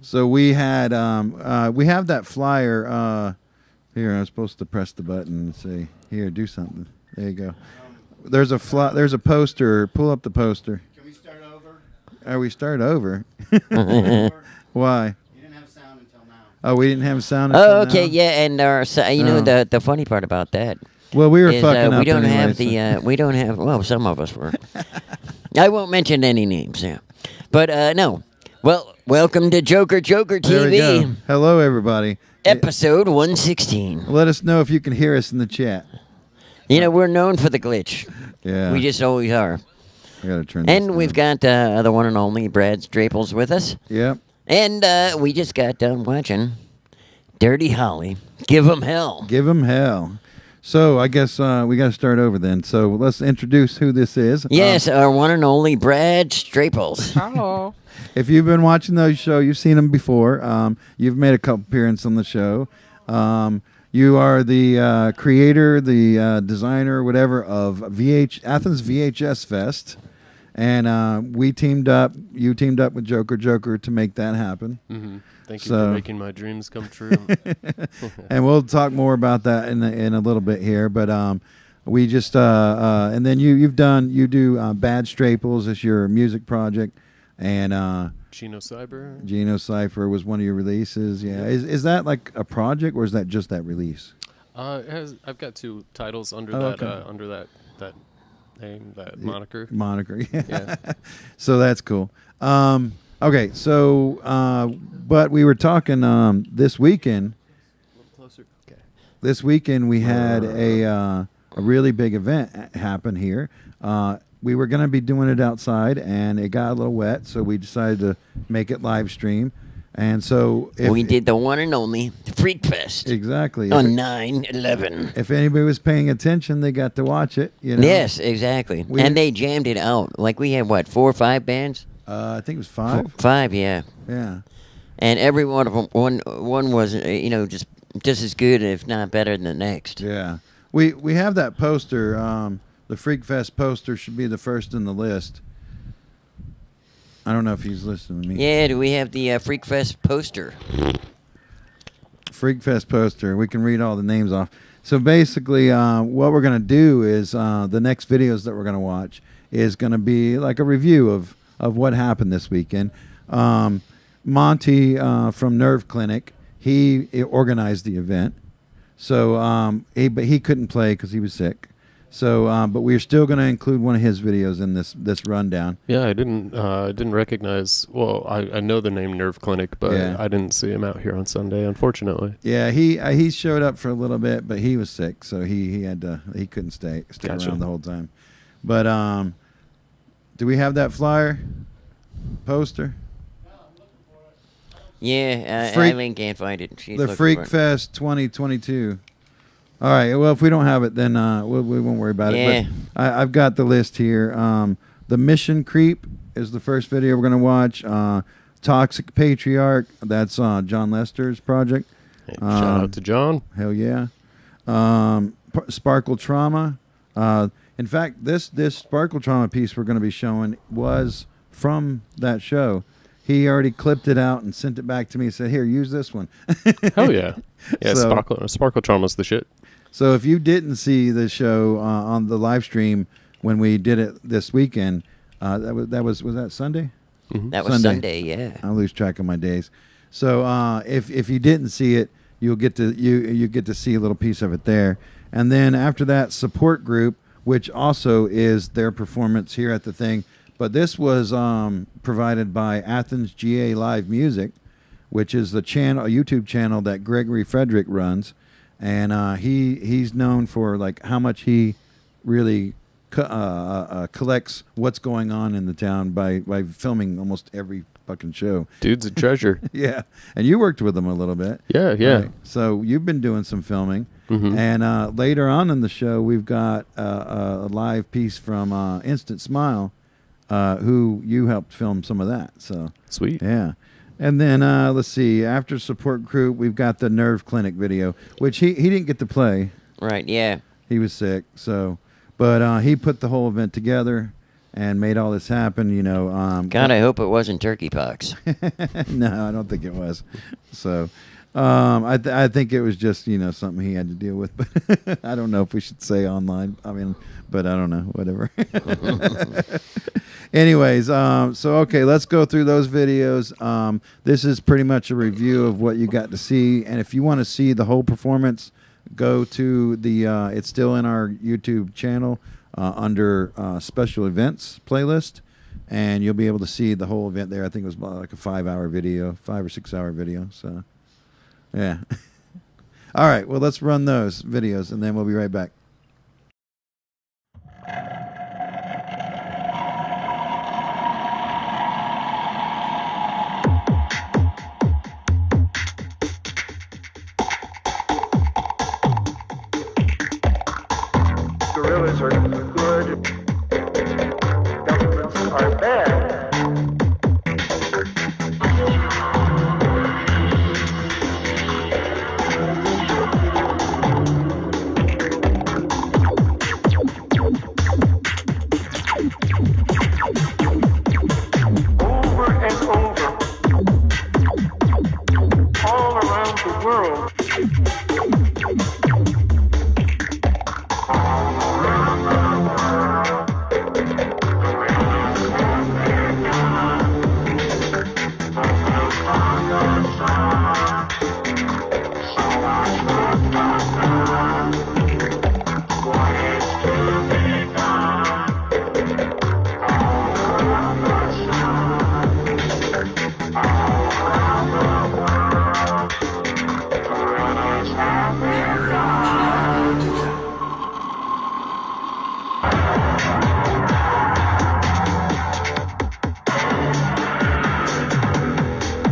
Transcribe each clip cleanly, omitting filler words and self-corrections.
So we had we have that flyer here. I was supposed to press the button and say, "Here, do something." There you go. There's a poster. Pull up the poster. Can we start over? Oh, we start over. Why? You didn't have sound until now. Oh, we didn't have sound until Oh, okay, now? yeah, and the funny part about that Well, we were is fucking up we don't anyway, have so- the we don't have well, some of us were. I won't mention any names, yeah, but no. Well, welcome to Joker There we go. TV, Hello, everybody. episode 116. Let us know if you can hear us in the chat. You know, we're known for the glitch. Yeah. We just always are. I gotta turn. This And we've down. got the one and only Brad Straples with us. Yep. And we just got done watching Dirty Holly. Give 'em hell. Give him hell. So I guess we got to start over then. So let's introduce who this is. Yes, our one and only Brad Straples. Hello. If you've been watching the show, you've seen him before. You've made a couple appearances on the show. You are the creator, the designer, whatever, of Athens VHS Fest. And we teamed up, you teamed up with Joker Joker to make that happen. Mm-hmm. Thank you So- for making my dreams come true. And we'll talk more about that in a little bit here. But we just, and then you do Bad Straples as your music project. And Chino Cyber. Geno Cypher was one of your releases. Yeah. Is that like a project or is that just that release? I've got two titles under Oh, that okay. under that name, that moniker. Moniker. Yeah. So that's cool. Okay. So, but we were talking this weekend. A little closer. Okay. This weekend we had a really big event happen here. We were going to be doing it outside, and it got a little wet, so we decided to make it live stream. And so We did the one and only Freak Fest exactly on 9/11. if anybody was paying attention, they got to watch it. You know? Yes, exactly. And they jammed it out. Like we had, what, 4 or 5 bands? I think it was 5. 5, yeah. Yeah. And every one of them, one was, just as good, if not better than the next. Yeah. We have that poster. The Freak Fest poster should be the first in the list. I don't know if he's listening to me. Yeah, do we have the Freak Fest poster? Freak Fest poster. We can read all the names off. So basically, what we're going to do is the next videos that we're going to watch is going to be like a review of what happened this weekend. Monty from Nerveclinic, he organized the event. So, but he couldn't play because he was sick. So, but we're still going to include one of his videos in this rundown. Yeah, I didn't recognize. Well, I know the name Nerveclinic, but Yeah. I didn't see him out here on Sunday, unfortunately. Yeah, he showed up for a little bit, but he was sick, so he couldn't stay Gotcha. around the whole time. But do we have that flyer poster? Yeah, Freak- Eileen can't find it. She's The looking Freak for it. Fest 2022. All right. Well, if we don't have it, then we won't worry about Yeah. it. But I've got the list here. The Missioncreep is the first video we're going to watch. Toxic Patriarch. That's John Lester's project. Hey, shout out to John. Hell yeah. Sparkle Trauma. In fact, this Sparkle Trauma piece we're going to be showing was from that show. He already clipped it out and sent it back to me and said, "Here, use this one." Hell yeah. Yeah, So- Sparkle Trauma's the shit. So if you didn't see the show on the live stream when we did it this weekend, was that Sunday? Mhm. That was Sunday. Sunday, yeah. I lose track of my days. So if you didn't see it, you'll get to you get to see a little piece of it there. And then after that, support group, which also is their performance here at the thing. But this was provided by Athens GA Live Music, which is the channel, a YouTube channel that Gregory Frederick runs, and he's known for like how much he really collects what's going on in the town by filming almost every fucking show. Dude's a treasure. Yeah, and you worked with him a little bit. Yeah, yeah. Right. So you've been doing some filming, Mhm. and later on in the show, we've got a live piece from Instant Smile, who you helped film some of that. So Sweet. yeah, and then let's see. After support group, we've got the Nerveclinic video, which he didn't get to play. Right, yeah. He was sick, so but he put the whole event together. and made all this happen. God, I hope it wasn't turkey pox. No, I don't think it was. So, I think it was just something he had to deal with. But I don't know if we should say online. I mean, but I don't know. Whatever. Anyways, so okay, let's go through those videos. This is pretty much a review of what you got to see, and if you want to see the whole performance, go to the. It's still in our YouTube channel under special events playlist, and you'll be able to see the whole event there. I think it was about like a 5-hour video, 5 or 6 hour video. So, yeah. All right, well, let's run those videos, and then we'll be right back. Guerrillas are good. Governments are bad. Over and over, all around the world.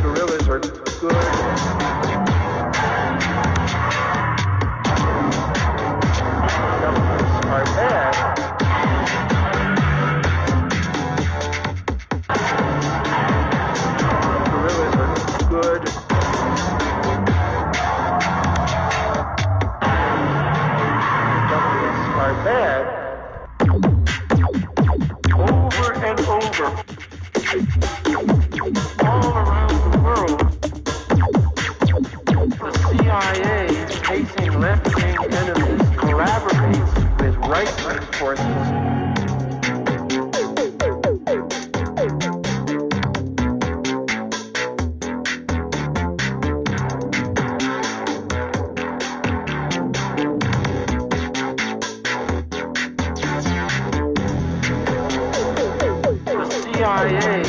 Guerrillas are good. Governments are bad. Guerrillas are good. Governments are bad. Over and over. All around the world. The CIA, facing left-wing enemies, collaborates with right-wing forces. The CIA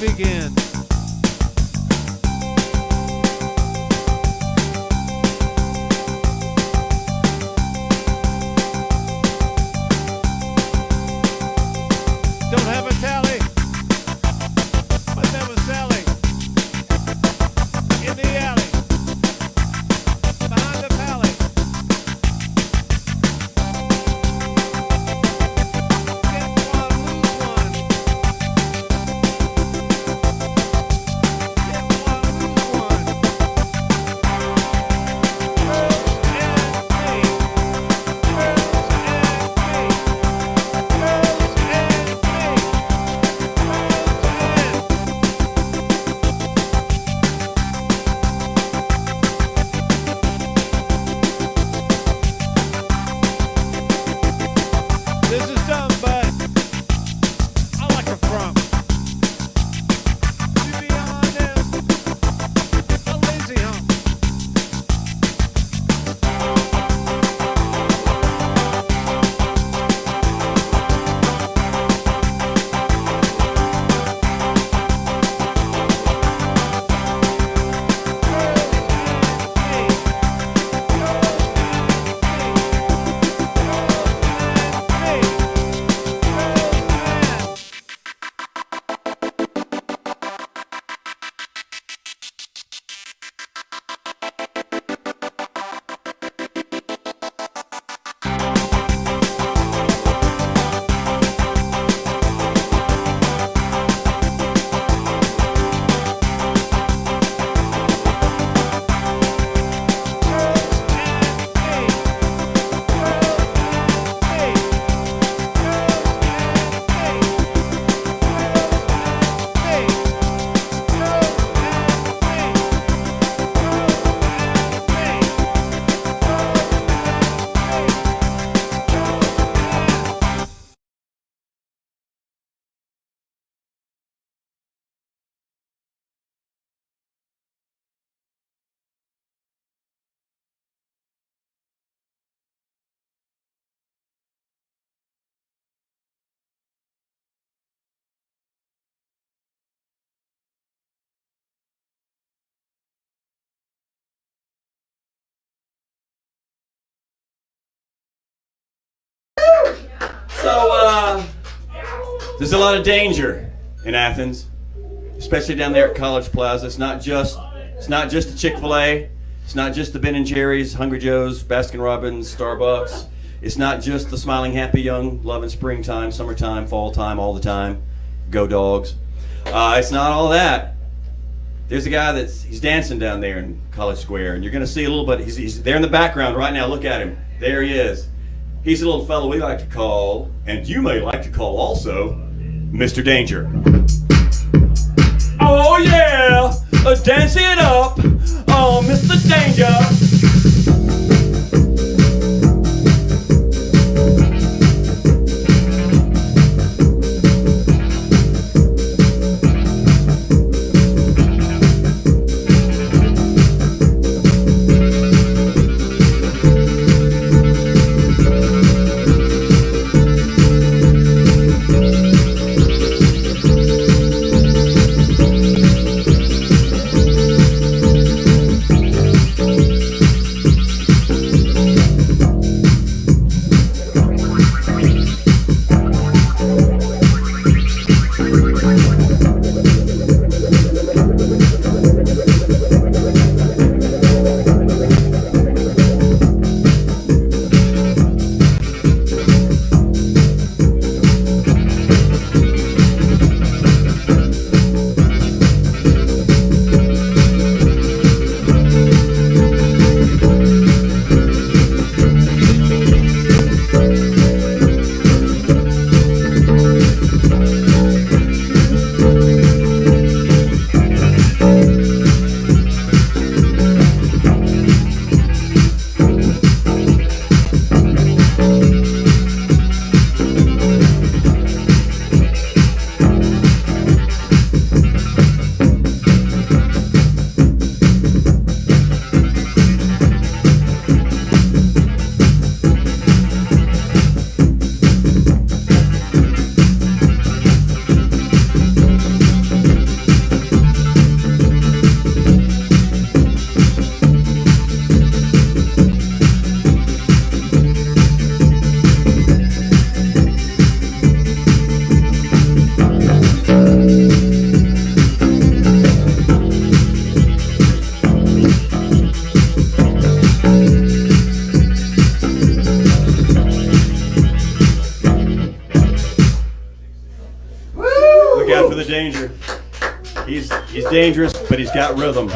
begin. Don't have a tally, but there was Sally in the alley, behind the pallet. Get one, lose one. Get one, lose one. Girls and me. Girls and me. Girls and me. This is dumb, but I like a frump. To be honest, a lazy hump. So, there's a lot of danger in Athens, especially down there at College Plaza. It's not just the Chick-fil-A. It's not just the Ben & Jerry's, Hungry Joe's, Baskin Robbins, Starbucks. It's not just the smiling, happy, young, loving springtime, summertime, fall time, all the time. Go Dogs. It's not all that. There's a guy he's dancing down there in College Square, and you're going to see a little bit. He's there in the background right now. Look at him. There he is. He's a little fellow we like to call, and you may like to call also, Mr. Danger. Oh yeah, dance it up, oh Mr. Danger. for the danger. He's dangerous, but he's got rhythm.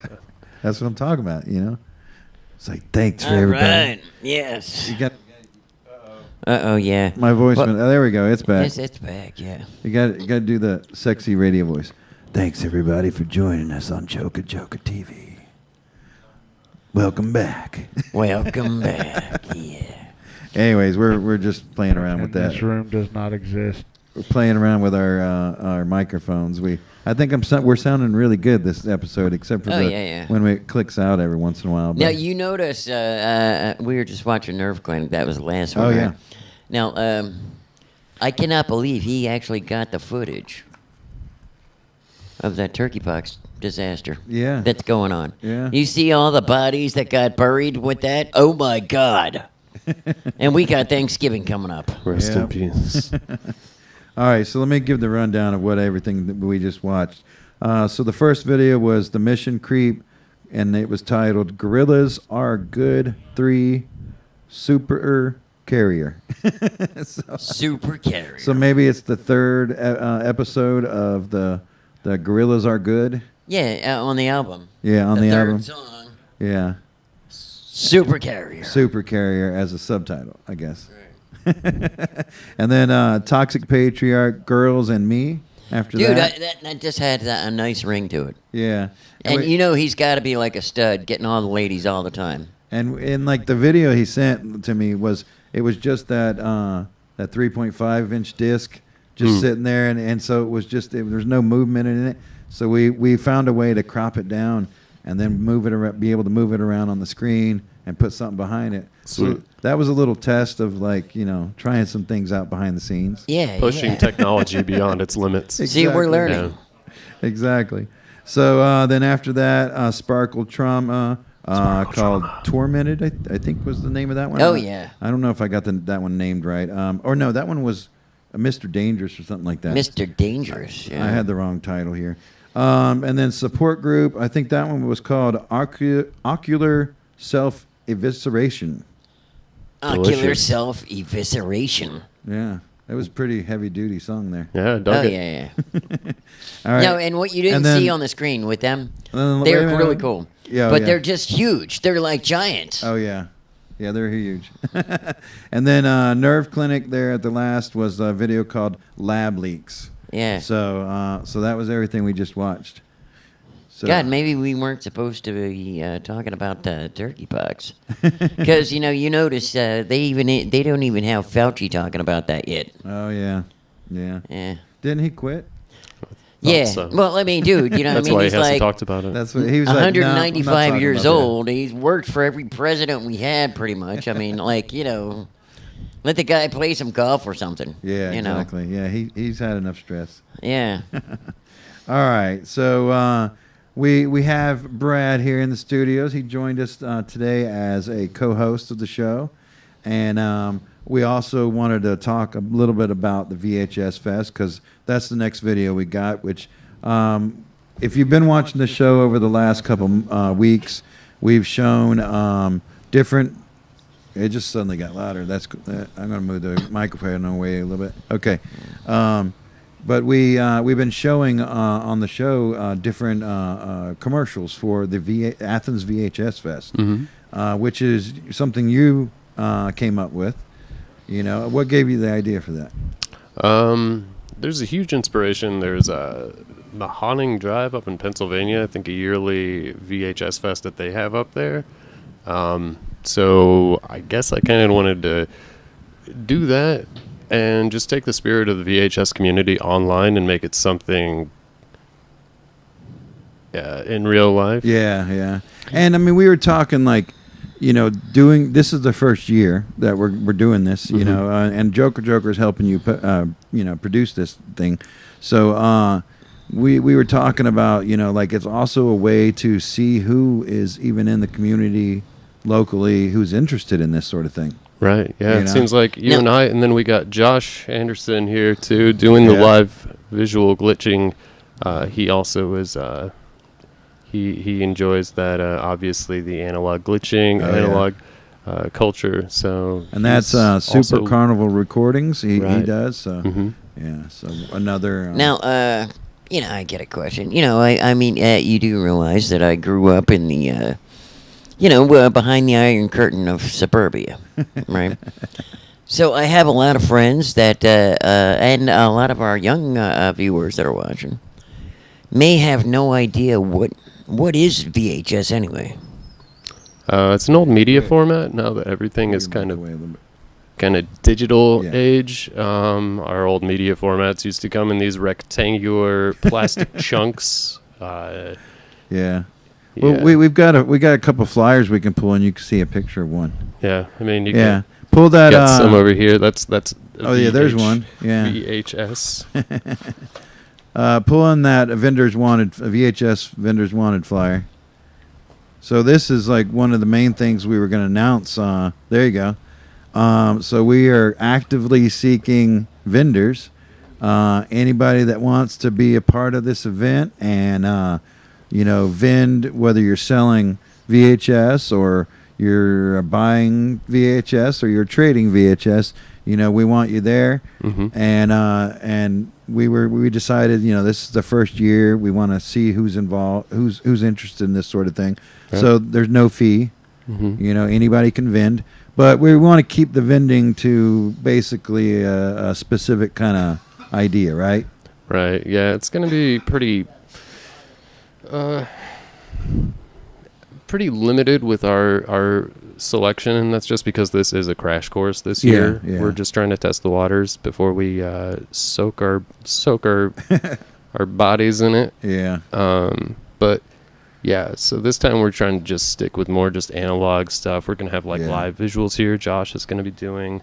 That's what I'm talking about, you know? It's like, thanks for All everybody. right. Yes. You got Yeah. my voice. Well- There we go. It's back. It's back, yeah. You got to do the sexy radio voice. Thanks everybody for joining us on JOKERJOKErtv. Welcome back. Welcome back, yeah. Anyways, we're just playing around with that. This room does not exist. We're playing around with our microphones. I think we're sounding really good this episode, except for when it clicks out every once in a while. Now, you notice we were just watching Nerveclinic. That was the last one. Oh, right? yeah. Now, I cannot believe he actually got the footage of that turkey pox disaster. Yeah. That's going on. Yeah. You see all the bodies that got buried with that? Oh, my God. And we got Thanksgiving coming up. Rest Yeah. in peace. All right, so let me give the rundown of what everything that we just watched. So the first video was the Missioncreep, and it was titled "Guerrillas Are Good 3 Super Carrier." Super carrier. So maybe it's the third episode of the Guerrillas Are Good. Yeah, on the album. Yeah, on the third album. song, Yeah, Super Carrier. Super Carrier as a subtitle, I guess. And then Toxic Patriarch, Girls and Me. After Dude, that, that just had a nice ring to it. yeah. And we- you know he's got to be like a stud, getting all the ladies all the time. And in like the video he sent to me was just that 3.5-inch disc just sitting there, and so it was just there's no movement in it. So we found a way to crop it down and then be able to move it around on the screen and put something behind it. Sweet. So that was a little test of trying some things out behind the scenes. Yeah. Pushing yeah. technology beyond its limits. See, we're learning. Yeah. Exactly. So then after that, Sparkle Trauma. Called Tormented, I think was the name of that one. Oh, yeah. I don't know if I got that one named right. Or no, that one was Mr. Dangerous or something like that. Mr. Dangerous. Yeah. I had the wrong title here. And then Support Group, I think that one was called Ocular Self-Evisceration. Ocular Delicious. Self-Evisceration. Yeah, it was a pretty heavy-duty song there. Yeah, Oh, dug it. yeah, yeah. All right. No, and what you didn't And then- see on the screen with them, then- they're wait a minute. really cool. Yeah, but yeah. they're just huge. They're like giants. Oh, yeah. Yeah, they're huge. And then Nerveclinic there at the last was a video called Lab Leaks. Yeah. So that was everything we just watched. So, God, maybe we weren't supposed to be talking about turkey pox, because you notice they don't even have Fauci talking about that yet. Oh, yeah. Yeah. Yeah. Didn't he quit? Yeah. so. Well, I mean, dude, you know what I That's mean? why he He's hasn't like talked about it. That's what he was like. "No, I'm not 195 talking years about that." old. He's worked for every president we had, pretty much. I mean, like, let the guy play some golf or something. Yeah, you know? exactly. Yeah, he's had enough stress. Yeah. All right, so we have Brad here in the studios. He joined us today as a co-host of the show, and we also wanted to talk a little bit about the VHS Fest because that's the next video we got. Which, if you've been watching the show over the last couple weeks, we've shown different. It just suddenly got louder. I'm going to move the microphone away a little bit. Okay. But we've been showing on the show different commercials for the Athens VHS Fest, which is something you came up with. What gave you the idea for that? There's a huge inspiration. There's the Mahawning Drive up in Pennsylvania. I think a yearly VHS Fest that they have up there. So I guess I kind of wanted to do that and just take the spirit of the VHS community online and make it something in real life. Yeah. And I mean, we were talking like, doing this is the first year that we're doing this, and Joker is helping you, produce this thing. So we were talking about, like it's also a way to see who is even in the community locally who's interested in this sort of thing. Right, yeah. It seems like you No. and I, and then we got Josh Anderson here too, doing the Yeah. live visual glitching. He also is, he enjoys that, obviously, the analog glitching, Oh, yeah. analog culture. So And that's he's Super also- Carnival Recordings. He Right. does. So Mhm. yeah. So another. Now, I get a question. I mean, you do realize that I grew up in the, behind the Iron Curtain of suburbia, right? So I have a lot of friends that, and a lot of our young viewers that are watching, may have no idea what is VHS anyway. It's an old media format now that everything is kind of digital age. Our old media formats used to come in these rectangular plastic chunks. Yeah. Well, we got a couple flyers we can pull, and you can see a picture of one. Yeah, I mean, you Yeah. can Pull that. get some over here. That's. Oh yeah, there's one. Yeah. VHS. Pull in that VHS vendors wanted flyer. So this is like one of the main things we were going to announce. There you go. So we are actively seeking vendors. Anybody that wants to be a part of this event and, vend, whether you're selling VHS or you're buying VHS or you're trading VHS, we want you there. Mm-hmm. And we decided, this is the first year. We want to see who's involved, who's interested in this sort of thing. Right. So there's no fee. Mm-hmm. Anybody can vend. But we want to keep the vending to basically a specific kind of idea, right? Right. Yeah, it's going to be pretty limited with our selection, and that's just because this is a crash course this year. Yeah. We're just trying to test the waters before we soak our our bodies in it. Yeah. But yeah, so this time we're trying to just stick with more just analog stuff. We're going to have live visuals here. Josh is going to be doing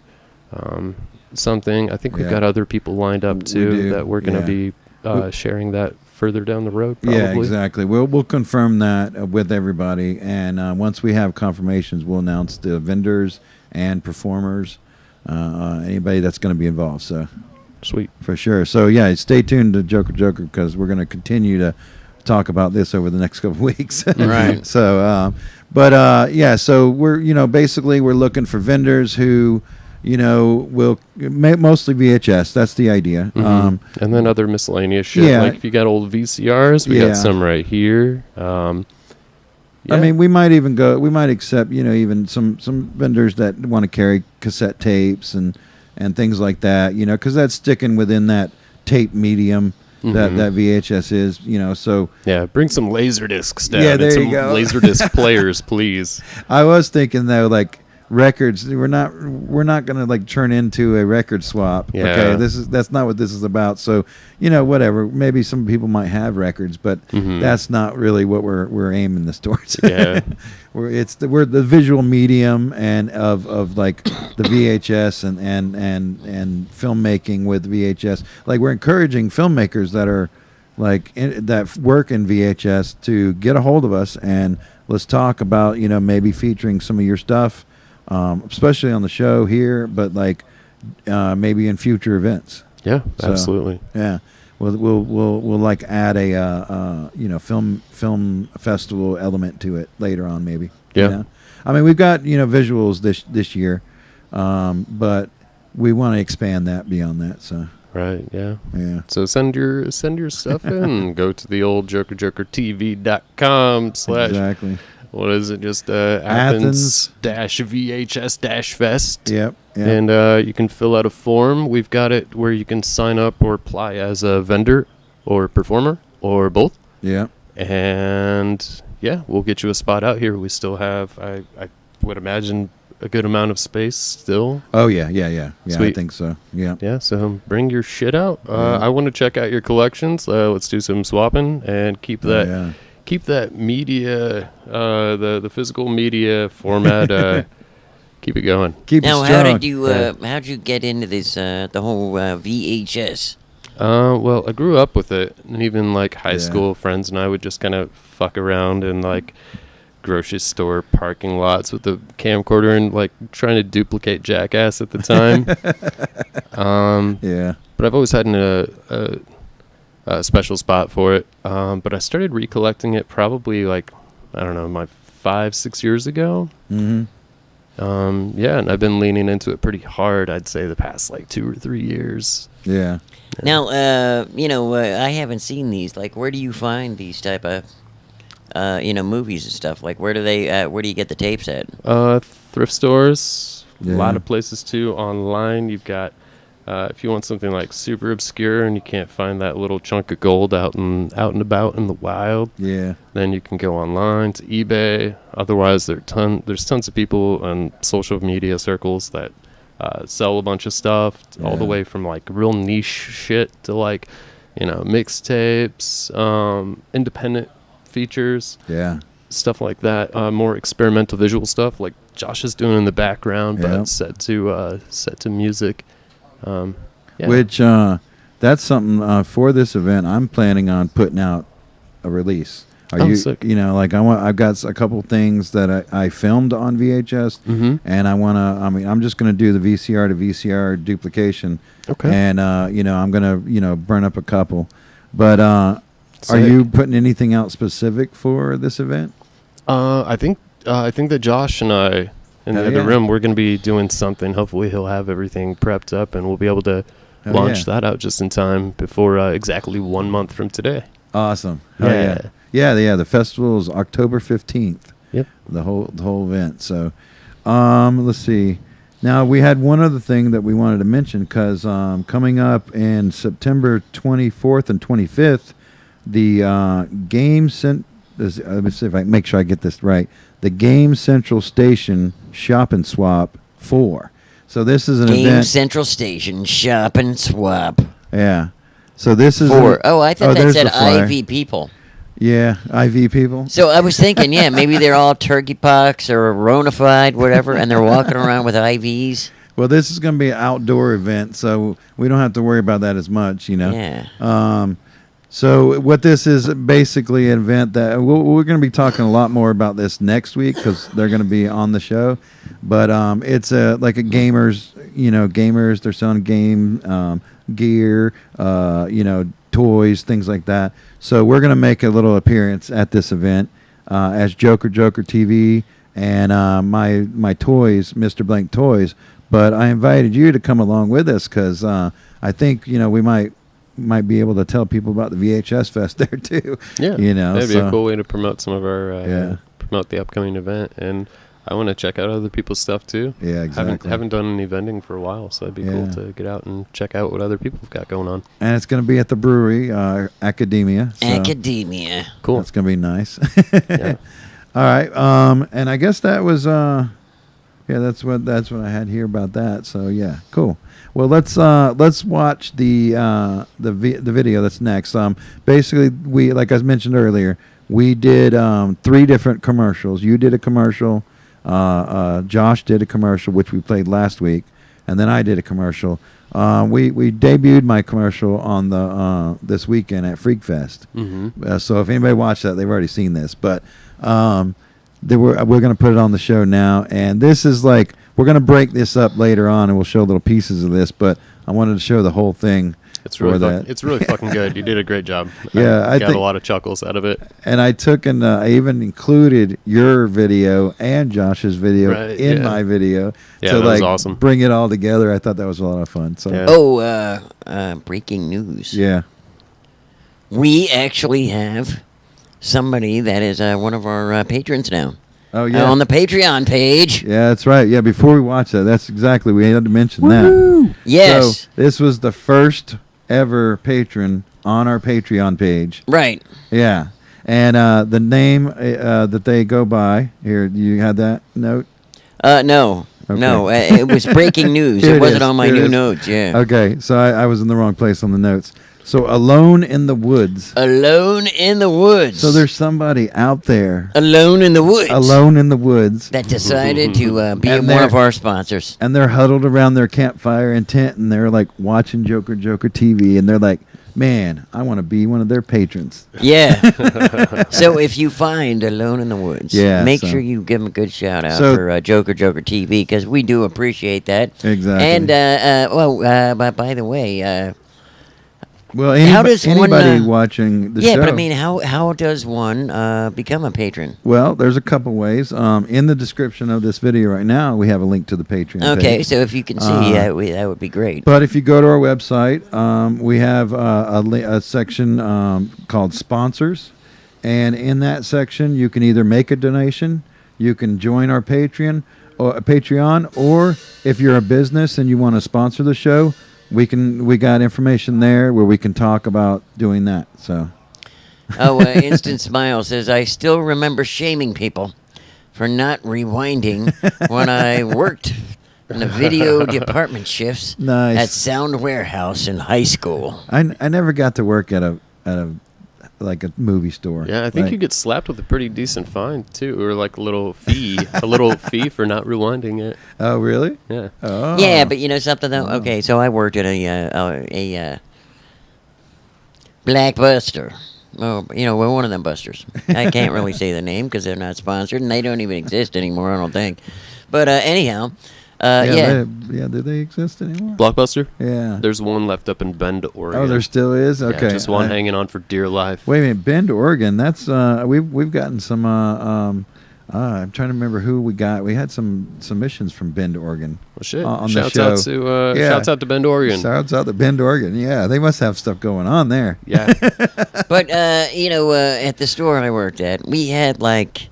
something. I think we've got other people lined up too that we're going to be sharing that further down the road, probably. Yeah, exactly. We'll confirm that with everybody, and once we have confirmations, we'll announce the vendors and performers, anybody that's going to be involved. So sweet. For sure. So yeah, stay tuned to Joker because we're going to continue to talk about this over the next couple of weeks. Right. So, so we're, basically we're looking for vendors who, will mostly VHS. That's the idea. Mm-hmm. And then other miscellaneous shit. Yeah. Like if you got old VCRs, we got some right here. I mean, we might accept, even some vendors that want to carry cassette tapes and things like that, because that's sticking within that tape medium. Mm-hmm. That VHS is, so yeah, bring some laser discs down. Yeah, there and some you go. Laser disc players, please. I was thinking though, like records, we're not gonna like turn into a record swap. Yeah. Okay, that's not what this is about. So whatever. Maybe some people might have records, but that's not really what we're aiming this towards. Yeah, we're the visual medium and of like the VHS and filmmaking with VHS. Like we're encouraging filmmakers that are that work in VHS to get a hold of us and let's talk about maybe featuring some of your stuff, especially on the show here, but maybe in future events. Yeah, So, absolutely. Yeah. We'll like add a film festival element to it later on maybe. Yeah. I mean we've got visuals this year, but we want to expand that beyond that. So Right. Yeah. yeah. So send your stuff in. Go to the old JOKERJOKERtv.com/ Exactly. What is it? Just Athens -VHS -fest. Yep. And you can fill out a form. We've got it where you can sign up or apply as a vendor or performer or both. Yeah. And yeah, we'll get you a spot out here. We still have, I would imagine, a good amount of space still. Oh yeah. Yeah. Sweet. I think so. Yeah. Yeah, so bring your shit out. I want to check out your collections. Let's do some swapping and keep that media, the physical media format. Keep it going. Keep Now, it how strong. did you how'd you get into this the whole VHS? Well, I grew up with it, and even high Yeah. school friends and I would just kind of fuck around in grocery store parking lots with the camcorder and trying to duplicate Jackass at the time. Yeah. But I've always had a special spot for it. But I started recollecting it probably I don't know, 5-6 years ago. Mm-hmm. Yeah, and I've been leaning into it pretty hard, I'd say, the past 2 or 3 years. Yeah. Now, I haven't seen these. Like, where do you find these type of, movies and stuff? Like, where do you get the tapes at? Thrift stores, Yeah. a lot of places too. Online, you've got if you want something like super obscure and you can't find that little chunk of gold out and about in the wild, Yeah. then you can go online to eBay. Otherwise, there's tons of people in social media circles that sell a bunch of stuff, all the Yeah. way from like real niche shit to like, mixtapes, independent features, Yeah. stuff like that. More experimental visual stuff like Josh is doing in the background, Yeah. but set to music. Yeah. Which that's something for this event. I'm planning on putting out a release. Are you sick. I've got a couple things that I filmed on VHS, and I'm just gonna do the VCR to VCR duplication. Okay. And I'm gonna burn up a couple. But are Sick. you putting anything out specific for this event? I think that Josh and I in the Hell other yeah. room, we're going to be doing something. Hopefully he'll have everything prepped up and we'll be able to Hell launch yeah. that out just in time before exactly 1 month from today. Awesome. Hell yeah. The festival is October 15th. Yep. The whole event. So, let's see. Now we had one other thing that we wanted to mention because coming up in September 24th and 25th, the let me see if I make sure I get this right. The Game Central Station Shop and Swap 4. So this is an Game event. Central Station Shop and Swap. Yeah. So this is 4. I thought that there's said the flyer. IV people. Yeah, IV people. So I was thinking, maybe they're all turkey pox or Ronified, whatever, and they're walking around with IVs. Well, this is going to be an outdoor event, so we don't have to worry about that as much, Yeah. So what this is basically an event that we're going to be talking a lot more about this next week because they're going to be on the show. But it's like a gamers. They're selling game gear, toys, things like that. So we're going to make a little appearance at this event as JOKERJOKERtv and my toys, Mr. Blank Toys. But I invited you to come along with us because I think we might be able to tell people about the VHS Fest there too. Yeah. That'd be so a cool way to promote some of our promote the upcoming event. And I want to check out other people's stuff too. Yeah, exactly. Haven't done any vending for a while, so it'd be cool to get out and check out what other people have got going on. And it's going to be at the brewery, Academia. So Academia. Cool. That's going to be nice. Yeah. All right. And I guess that was that's what I had here about that. So yeah, cool. Well, let's watch the video that's next. Basically, we, like I mentioned earlier, we did 3 different commercials. You did a commercial. Josh did a commercial, which we played last week, and then I did a commercial. We debuted my commercial on the this weekend at Freak Fest. Mm-hmm. So if anybody watched that, they've already seen this. But we're going to put it on the show now, and this is like we're going to break this up later on, and we'll show little pieces of this. But I wanted to show the whole thing. It's really that. It's really fucking good. You did a great job. Yeah, I I got think- a lot of chuckles out of it. And I took and I even included your video and Josh's video Right, in yeah. my video Yeah, to that was like awesome. bring it all together. I thought that was a lot of fun. So Yeah. Breaking news. yeah. We actually have somebody that is one of our patrons now. Oh yeah. On the Patreon page. Yeah, that's right. Yeah, before we watch that, that's exactly we had to mention that. Yes. So this was the first ever patron on our Patreon page. Right. Yeah. And the name that they go by here, you had that note? No. Okay. No, it was breaking news. Here It it wasn't is. on my Here it new is. notes, yeah. Okay, so I was in the wrong place on the notes. So Alone in the Woods. Alone in the woods. So there's somebody out there Alone in the woods. alone in the woods, That decided to be And one they're- of our sponsors. and they're huddled around their campfire and tent, and they're like watching Joker TV, and they're like, man, I want to be one of their patrons. Yeah. So if you find Alone in the Woods, Yeah, make so- sure you give them a good shout out So- for Joker TV because we do appreciate that. Exactly. And, but by the way, Well, How does one, anybody watching the show? Yeah, but I mean, how does one become a patron? Well, there's a couple ways. In the description of this video right now, we have a link to the Patreon Okay, page. so if you can see, that would be great. But if you go to our website, we have a section called Sponsors. And in that section, you can either make a donation, you can join our Patreon, or if you're a business and you want to sponsor the show, we got information there where we can talk about doing that. So, Instant Smile says, I still remember shaming people for not rewinding when I worked in the video department shifts Nice. at Sound Warehouse in high school. I never got to work at a like a movie store. Yeah, I think Like, you get slapped with a pretty decent fine too, or like a little fee for not rewinding it. Oh, really? Yeah. Oh. Yeah, but you know something though. Okay, so I worked at a Blackbuster. Oh, you know, we're one of them busters. I can't really say the name because they're not sponsored and they don't even exist anymore. I don't think. But anyhow, yeah. Do they exist anymore? Blockbuster? Yeah. There's one left up in Bend, Oregon. Oh, there still is. Yeah, Okay. just one hanging on for dear life. Wait a minute, Bend, Oregon. That's we've gotten some. I'm trying to remember who we got. We had some submissions from Bend, Oregon. Well, shit. On the Shouts show. out to Yeah. shouts out to Bend, Oregon. Shouts out to Bend, Oregon. Yeah, they must have stuff going on there. Yeah. But you know, at the store I worked at, we had like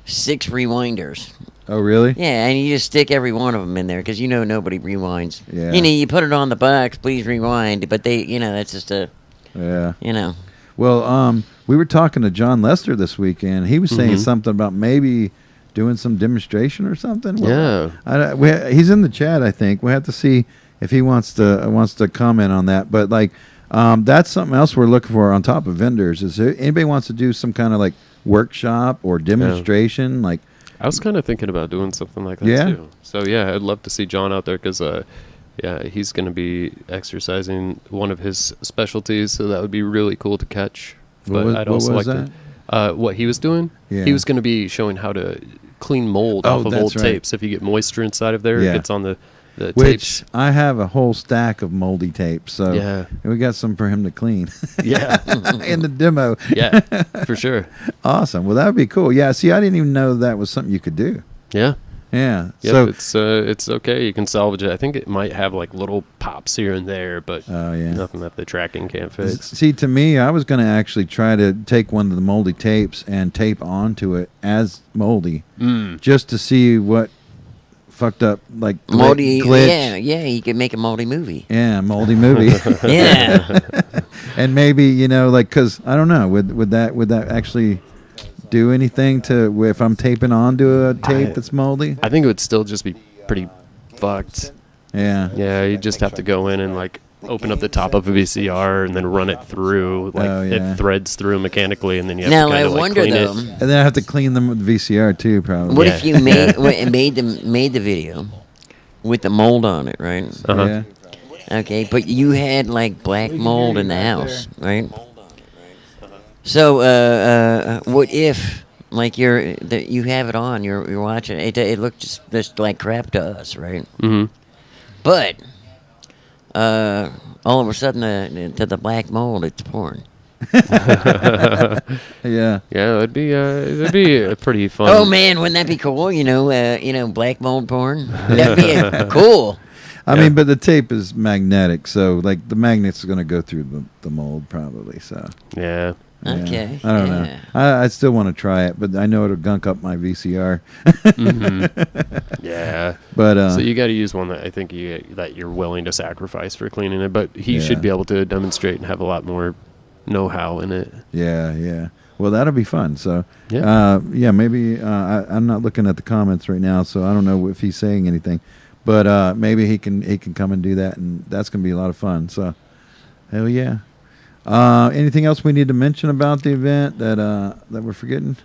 6 rewinders. Oh, really? Yeah, and you just stick every one of them in there because you know nobody rewinds. Yeah. You know, you put it on the box, please rewind, but they, you know, that's just a, Yeah. you know. Well, we were talking to John Lester this weekend. He was saying something about maybe doing some demonstration or something. Well, he's in the chat, I think. We have to see if he wants to comment on that. But like, that's something else we're looking for on top of vendors. Is there anybody wants to do some kind of like workshop or demonstration? Like, I was kind of thinking about doing something like that Yeah? too. So yeah, I'd love to see John out there because yeah, he's going to be exercising one of his specialties, so that would be really cool to catch. But I'd also like to what he was doing. Yeah. He was going to be showing how to clean mold off of that's old right. tapes. If you get moisture inside of there, Yeah. it gets on the which tapes. I have a whole stack of moldy tapes. So Yeah. we got some for him to clean Yeah, in the demo. yeah, for sure. Awesome. Well, that would be cool. Yeah. See, I didn't even know that was something you could do. Yeah. Yeah. Yep, So it's okay. You can salvage it. I think it might have like little pops here and there, but Oh, yeah. nothing that the tracking can't fix. See, to me, I was going to actually try to take one of the moldy tapes and tape onto it as moldy, just to see what fucked up, like Moldy, glitch. yeah, you could make a moldy movie. Yeah, moldy movie. Yeah. And maybe, you know, like, because I don't know, would that actually do anything to if I'm taping onto a tape that's moldy? I think it would still just be pretty fucked. Yeah. Yeah, you just have to go in and like open up the top of a VCR and then run it through. Like Oh, yeah. it threads through mechanically, and then you have Now to I kind of like wonder clean though, it. And then I have to clean them with VCR too, probably. what Yeah. if you made the video with the mold on it, right? Uh-huh. Yeah. Okay, but you had like black mold in the house, right? So, what if like you have it on, you're watching it? It looked just like crap to us, right? Mm-hmm. But all of a sudden, to the black mold, it's porn. Yeah. Yeah, it'd be a pretty fun. Oh man, wouldn't that be cool? You know, black mold porn. That'd be cool. I mean, but the tape is magnetic, so like the magnet's going to go through the mold probably. So Yeah. yeah. Okay. I don't know. yeah. I still want to try it, but I know it'll gunk up my VCR. Yeah. But So you got to use one that I think that you're willing to sacrifice for cleaning it, but he Yeah. should be able to demonstrate and have a lot more know-how in it. yeah. Well, that'll be fun. So Yeah. maybe I'm not looking at the comments right now, so I don't know if he's saying anything. But maybe he can come and do that, and that's going to be a lot of fun. So, hell yeah. Anything else we need to mention about the event that we're forgetting?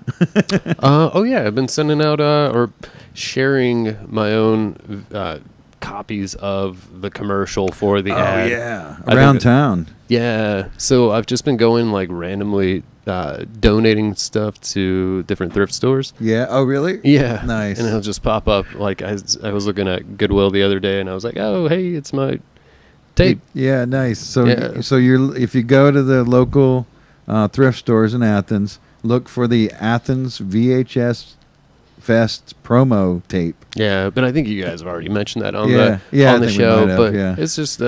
Oh yeah, I've been sending out or sharing my own copies of the commercial for the ad. I Around think town. Yeah, so I've just been going like randomly donating stuff to different thrift stores. Yeah. Oh, really? Yeah, Nice. And it'll just pop up. Like I was looking at Goodwill the other day, and I was like, oh hey, it's my tape. Yeah, nice. So Yeah. so if you go to the local thrift stores in Athens, look for the Athens VHS Fest promo tape. Yeah, but I think you guys have already mentioned that on Yeah. the Yeah, I on the think we show. might have, But yeah. it's just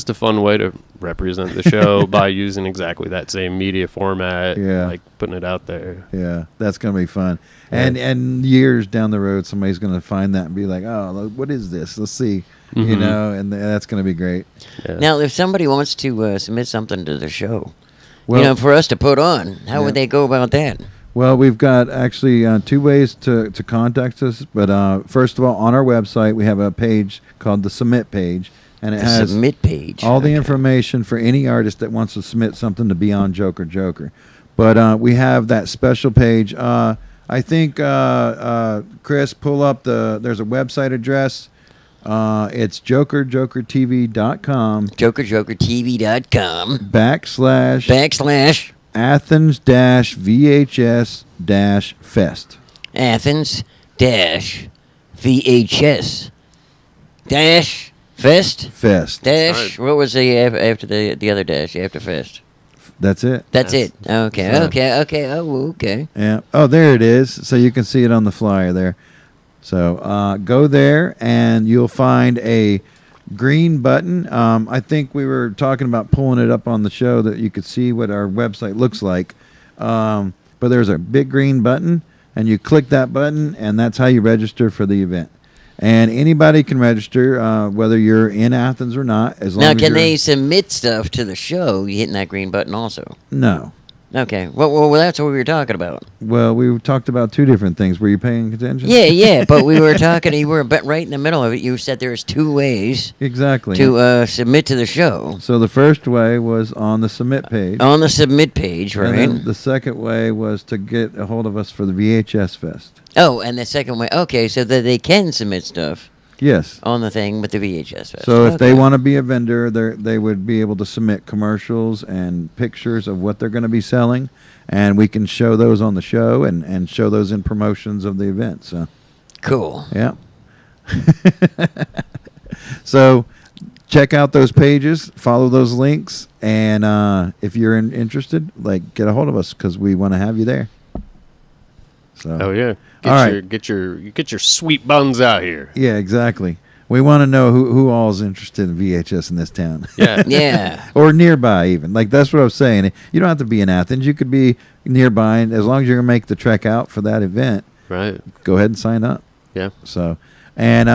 a fun way to represent the show by using exactly that same media format. Yeah. Like putting it out there. Yeah, that's gonna be fun. Yeah. And years down the road, somebody's gonna find that and be like, "Oh, what is this? Let's see." You Mhm. know, and that's gonna be great. Yeah. Now, if somebody wants to submit something to the show, Well, for us to put on, how Yeah. would they go about that? Well, we've got actually 2 ways to contact us. But first of all, on our website, we have a page called the Submit page, and it The has submit page. all the Okay. information for any artist that wants to submit something to be on Joker Joker. But we have that special page. I think Chris, pull up there's a website address. It's JOKERJOKERtv.com JOKERJOKERtv.com / Athens-VHS-Fest. Athens VHS Fest Fest. dash. What was the after the other dash after Fest? That's it. That's it. Okay. So- Okay. Oh, okay. Yeah. Oh, there it is. So you can see it on the flyer there. So go there and you'll find a green button. I think we were talking about pulling it up on the show that you could see what our website looks like. But there's a big green button, and you click that button, and that's how you register for the event. And anybody can register, whether you're in Athens or not, as long Now, as can you're- they submit stuff to the show? You hitting that green button also? No. Okay. Well, that's what we were talking about. Well, we talked about 2 different things. Were you paying attention? Yeah. But we were talking. You were right in the middle of it. You said there's 2 ways Exactly. to submit to the show. So the first way was on the submit page. On the submit page, And right? then the second way was to get a hold of us for the VHS Fest. Oh, and the second way. Okay, so that they can submit stuff Yes. on the thing with the VHS Fest. So if they Okay. want to be a vendor, they would be able to submit commercials and pictures of what they're going to be selling, and we can show those on the show and show those in promotions of the event. So, Cool. yeah. So check out those pages, follow those links, and if you're interested, get a hold of us because we want to have you there. So. Oh yeah. All right. Get your sweet buns out here. Yeah, exactly. We want to know who all is interested in VHS in this town. Yeah. Yeah. Or nearby even. That's what I was saying. You don't have to be in Athens. You could be nearby, and as long as you're going to make the trek out for that event, Right. go ahead and sign up. Yeah. So, and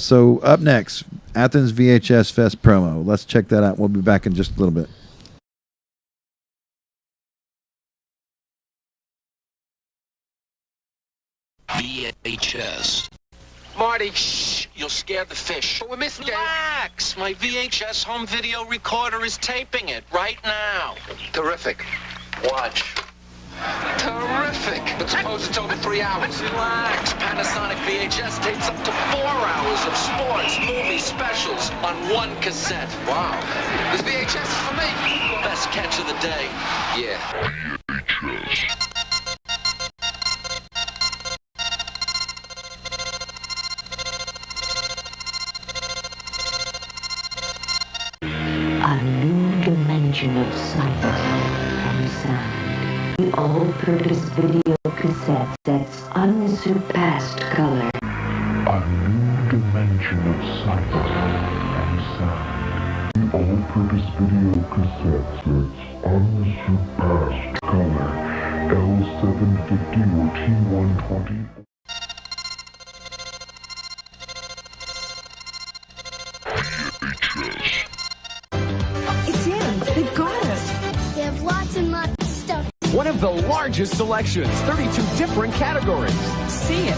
so up next, Athens VHS Fest promo. Let's check that out. We'll be back in just a little bit. VHS. Marty, shh, you'll scare the fish. But we're missing. Relax, my VHS home video recorder is taping it right now. Terrific. Watch. Terrific. But suppose it's over 3 hours. Relax. Panasonic VHS tapes up to 4 hours of sports, movies, specials on one cassette. Wow. This VHS is for me. Best catch of the day. Yeah. A new dimension of sight and sound. The all-purpose video cassette that's unsurpassed color. A new dimension of sight and sound. The all-purpose video cassette that's unsurpassed color. L750 or T120. It's in. They got us. They have lots and lots of stuff. One of the largest selections, 32 different categories. See it.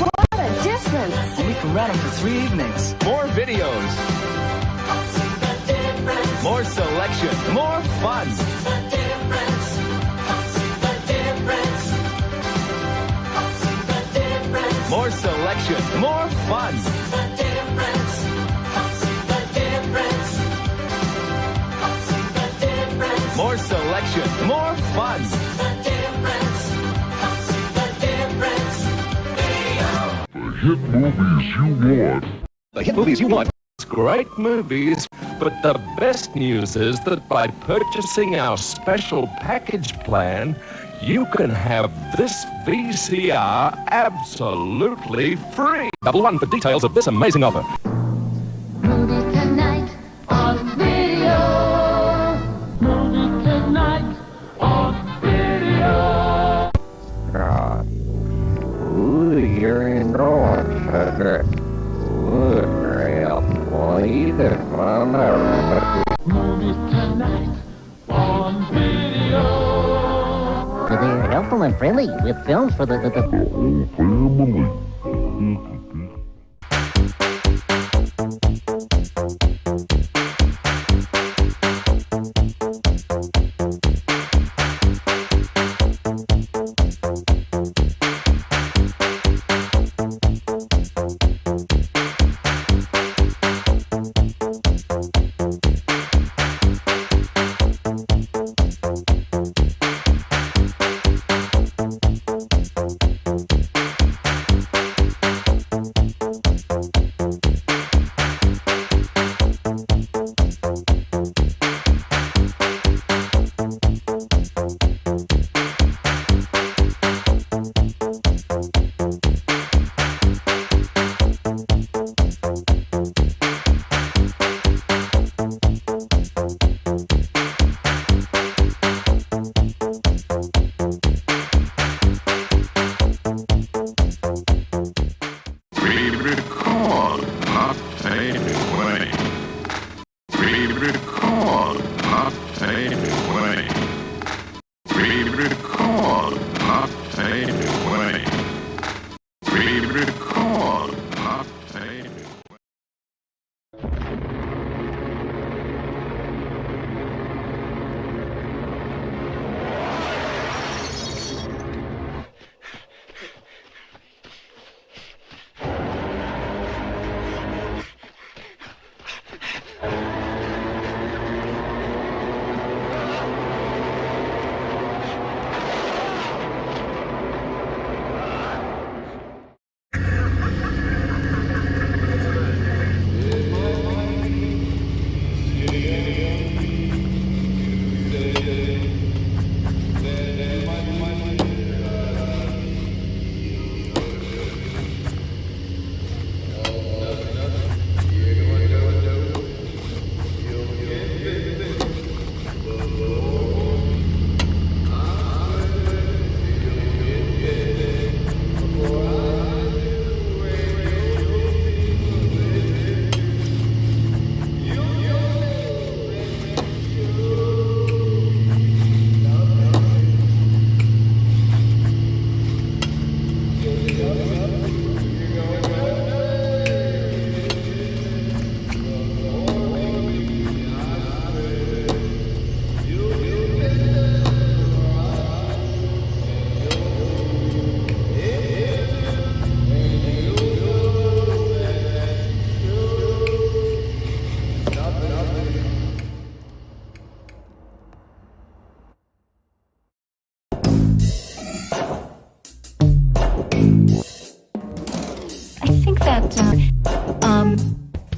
What a difference. We can rent them for 3 evenings. More videos. More selection. More fun. More selection. More fun. More selection. More fun. hit movies you want. The hit movies you want. Great movies, but the best news is that by purchasing our special package plan, you can have this VCR absolutely free. Double one for details of this amazing offer. Movie tonight on video. Movie tonight on video. You're in sugar. Movie tonight on video. They're helpful and friendly with films for the whole family.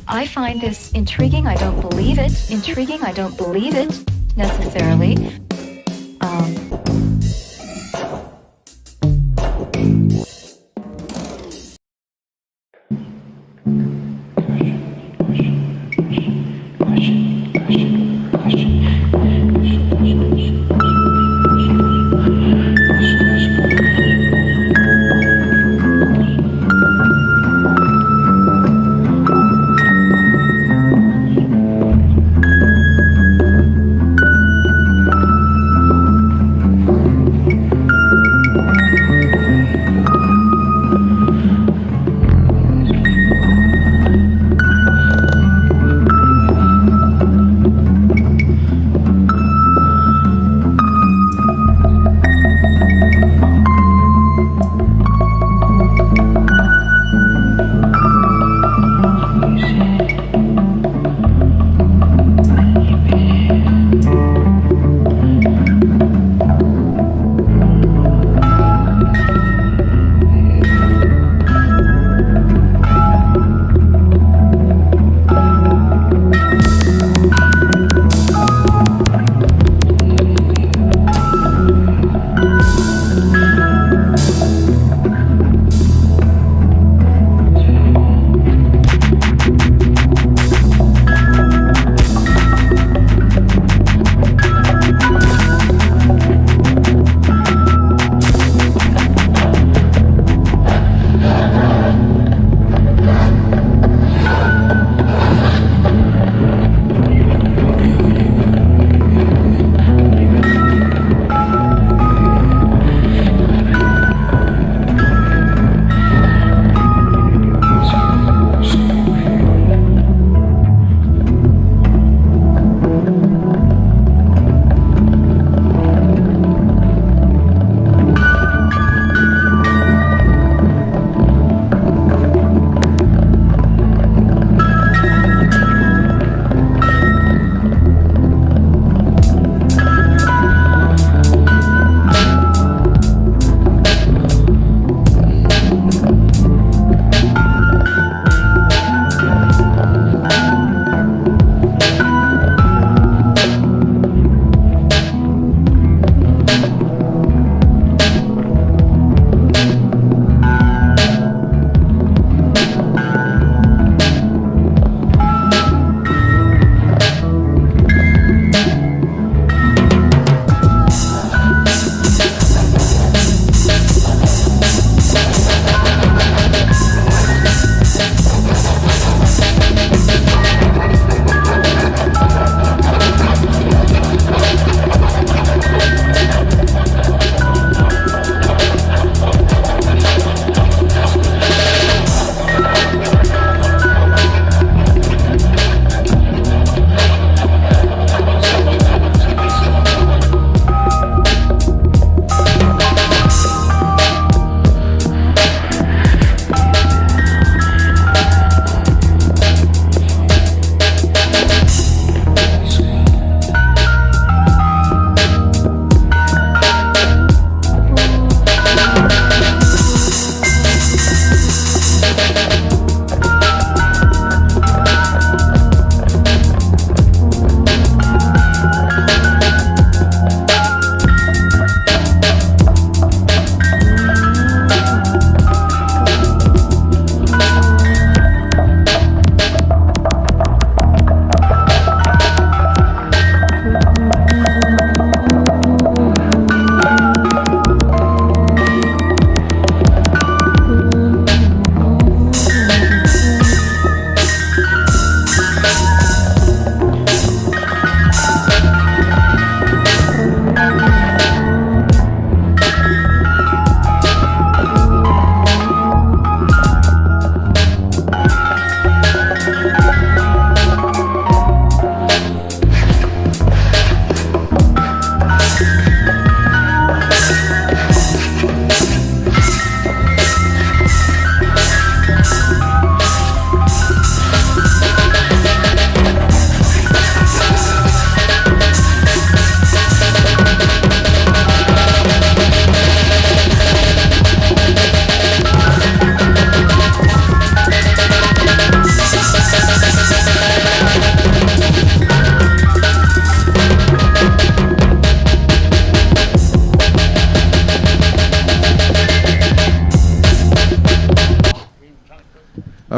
I find this intriguing. I don't believe it. Intriguing. I don't believe it necessarily.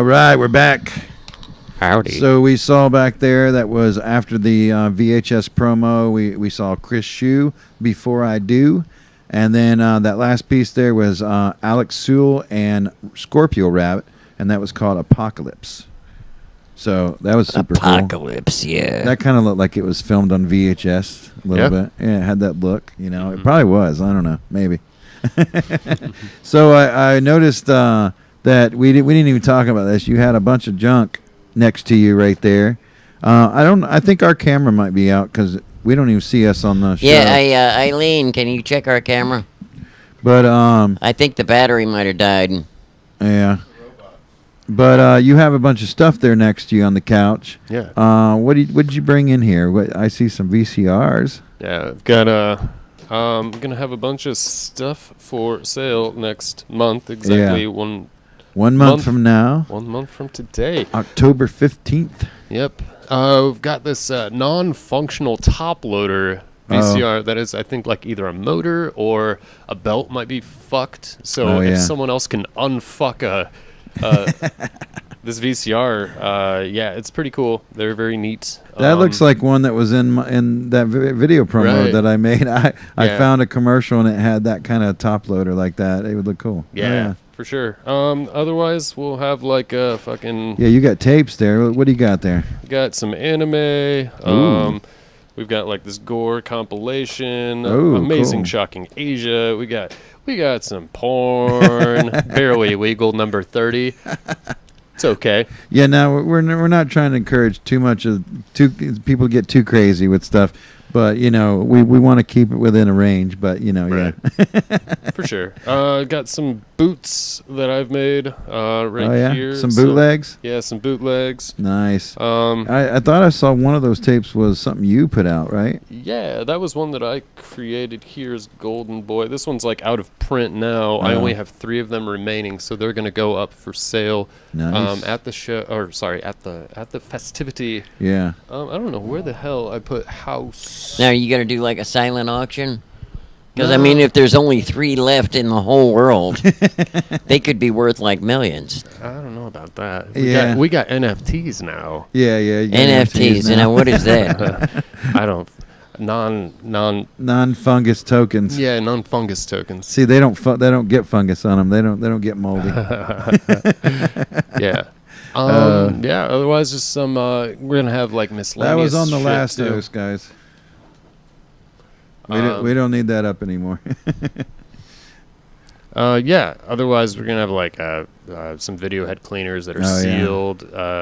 right, we're back. Howdy. So we saw back there that was after the VHS promo. We saw Chris Shue, Before I Do. And then that last piece there was Alex Sule and Scorpio Rabbit, and that was called Apocalypse. So that was super cool. Apocalypse, yeah. That kind of looked like it was filmed on VHS a little bit. Yeah, it had that look. You know, it probably was. I don't know. Maybe. So I noticed that we didn't even talk about this. You had a bunch of junk next to you right there. I think our camera might be out because we don't even see us on the show. Yeah, Eileen, can you check our camera? But I think the battery might have died. Yeah. But you have a bunch of stuff there next to you on the couch. Yeah. What did you bring in here? I see some VCRs. Yeah, I've got I'm gonna have a bunch of stuff for sale next month. Exactly one month from now. 1 month from today. October 15th. Yep. We've got this non-functional top loader VCR that is, I think, like either a motor or a belt might be fucked. So if someone else can unfuck this VCR, yeah, it's pretty cool. They're very neat. That looks like one that was in that video promo that I made. I found a commercial and it had that kind of top loader like that. It would look cool. Yeah. For sure. Otherwise, we'll have like a fucking... Yeah, you got tapes there. What do you got there? Got some anime. We've got like this gore compilation. Amazing, cool. Shocking Asia. We got some porn. Barely Legal number 30. It's okay. Yeah, now we're not trying to encourage too much of people to get too crazy with stuff. But, you know, we want to keep it within a range, but, you know, right. For sure. Got some boots that I've made here. Some bootlegs? Yeah, some bootlegs. Nice. I thought I saw one of those tapes was something you put out, right? Yeah, that was one that I created. Here's Golden Boy. This one's like out of print now. I only have 3 of them remaining, so they're going to go up for sale at the show, or sorry, at the festivity. Yeah. I don't know where the hell I put house. Now, are you going to do like a silent auction? Because, I mean, if there's only 3 left in the whole world, they could be worth like millions. I don't know about that. We got NFTs now. Yeah. NFTs. And what is that? I don't... Non-fungus tokens. Yeah, non-fungus tokens. See, they don't get fungus on them. They don't get moldy. Yeah. Yeah, otherwise just some we're going to have like miscellaneous. That was on the last too. dose, guys. We don't need that up anymore. Yeah. Otherwise, we're gonna have like some video head cleaners that are sealed.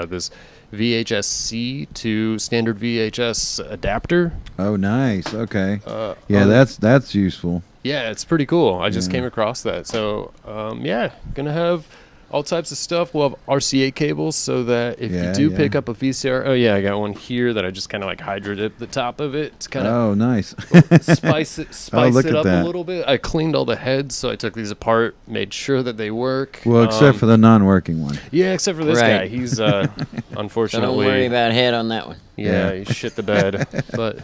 This VHS-C to standard VHS adapter. Oh, nice. Okay. That's useful. Yeah, it's pretty cool. I just came across that. So, yeah, gonna have all types of stuff. We'll have RCA cables so that if you do pick up a VCR, I got one here that I just kind of like hydro-dip the top of it to kind of nice. spice it up a little bit. I cleaned all the heads, so I took these apart, made sure that they work. Well, except for the non-working one. Yeah, except for this guy. He's unfortunately. So don't worry about head on that one. Yeah, he shit the bed, but.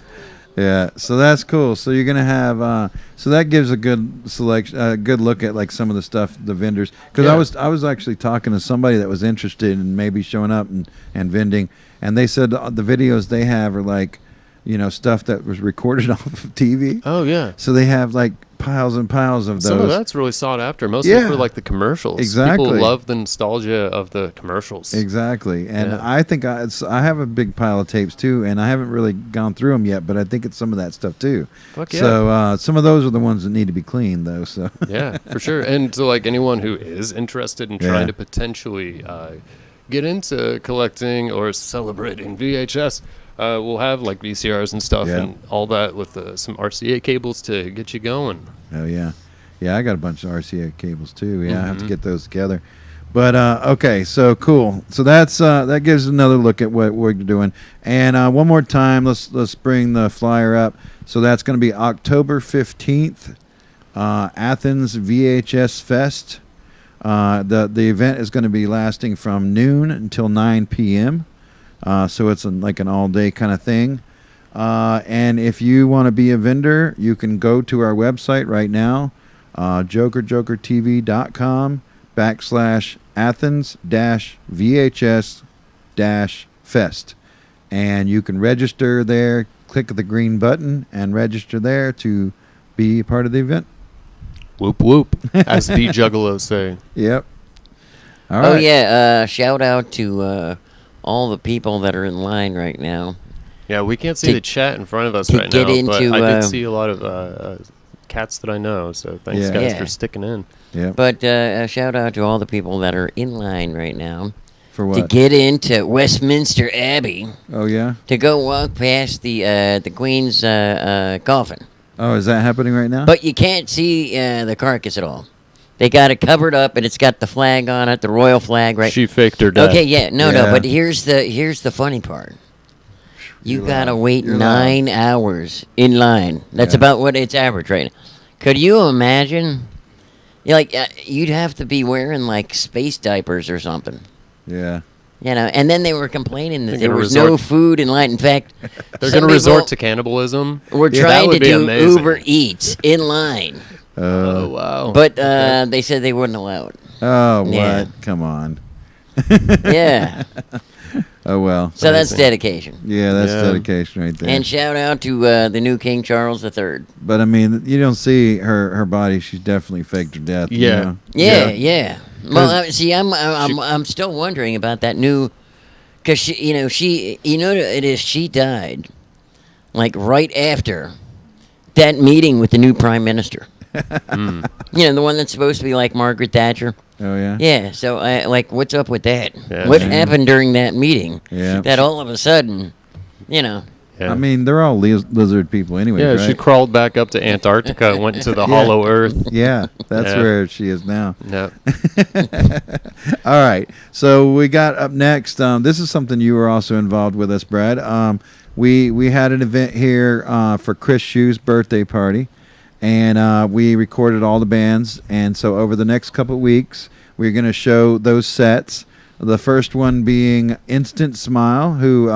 Yeah, so that's cool. So you're gonna have, so that gives a good selection, a good look at like some of the stuff, the vendors. Because I was actually talking to somebody that was interested in maybe showing up and vending, and they said the videos they have are like, you know, stuff that was recorded off of TV. Oh yeah. So they have like piles and piles of those. Some of that's really sought after, mostly for like the commercials. Exactly. People love the nostalgia of the commercials. Exactly. And I think I have a big pile of tapes too, and I haven't really gone through them yet, but I think it's some of that stuff too. Fuck yeah. So some of those are the ones that need to be cleaned though. So yeah, for sure. And so like anyone who is interested in trying to potentially get into collecting or celebrating VHS, we'll have like VCRs and stuff and all that with some RCA cables to get you going. Oh yeah, I got a bunch of RCA cables too. Yeah, I have to get those together. But okay, so cool. So that's that gives another look at what we're doing. And one more time, let's bring the flyer up. So that's going to be October 15th, Athens VHS Fest. The event is going to be lasting from noon until 9 p.m. So it's like an all-day kind of thing. And if you want to be a vendor, you can go to our website right now, JOKERJOKERtv.com/Athens Athens-VHS-Fest. And you can register there. Click the green button and register there to be part of the event. Whoop whoop, as the Juggalos say. Yep. All right. Oh yeah, shout out to all the people that are in line right now. Yeah, we can't see the chat in front of us right now, but I did see a lot of cats that I know, so thanks guys for sticking in. Yeah. But shout out to all the people that are in line right now. For what? To get into Westminster Abbey. Oh yeah. To go walk past the Queen's coffin. Oh, is that happening right now? But you can't see the carcass at all. They got it covered up, and it's got the flag on it, the royal flag, right? She faked her death. Okay, no. But here's the funny part. You gotta wait You're 9 hours in line. That's about what it's average right now. Could you imagine? You'd have to be wearing like space diapers or something. Yeah. You know, and then they were complaining that They're there gonna was resort- no food in line. In fact, They're some going to resort people to cannibalism. We're Yeah, that trying to would be do amazing. Uber Eats in line. Oh, wow. But they said they wouldn't allow it. Oh, what? Yeah. Come on. Yeah. Oh, well. So that's dedication. Yeah, that's dedication right there. And shout out to the new King Charles III. But, I mean, you don't see her body. She's definitely faked her death. you Yeah. know? Yeah. Well, see, I'm still wondering about that new, because she died, like right after that meeting with the new prime minister. You know, the one that's supposed to be like Margaret Thatcher. Oh yeah. Yeah. So, what's up with that? Yeah. What happened during that meeting? Yeah. That all of a sudden, you know. Yeah. I mean, they're all lizard people anyway. Yeah, right? she crawled back up to Antarctica and went into the hollow earth. Yeah, that's Yeah. where she is now. Yep. All right. So we got up next. This is something you were also involved with us, Brad. We had an event here for Chris Shue's birthday party, and we recorded all the bands. And so over the next couple of weeks, we're going to show those sets. The first one being Instant Smile, who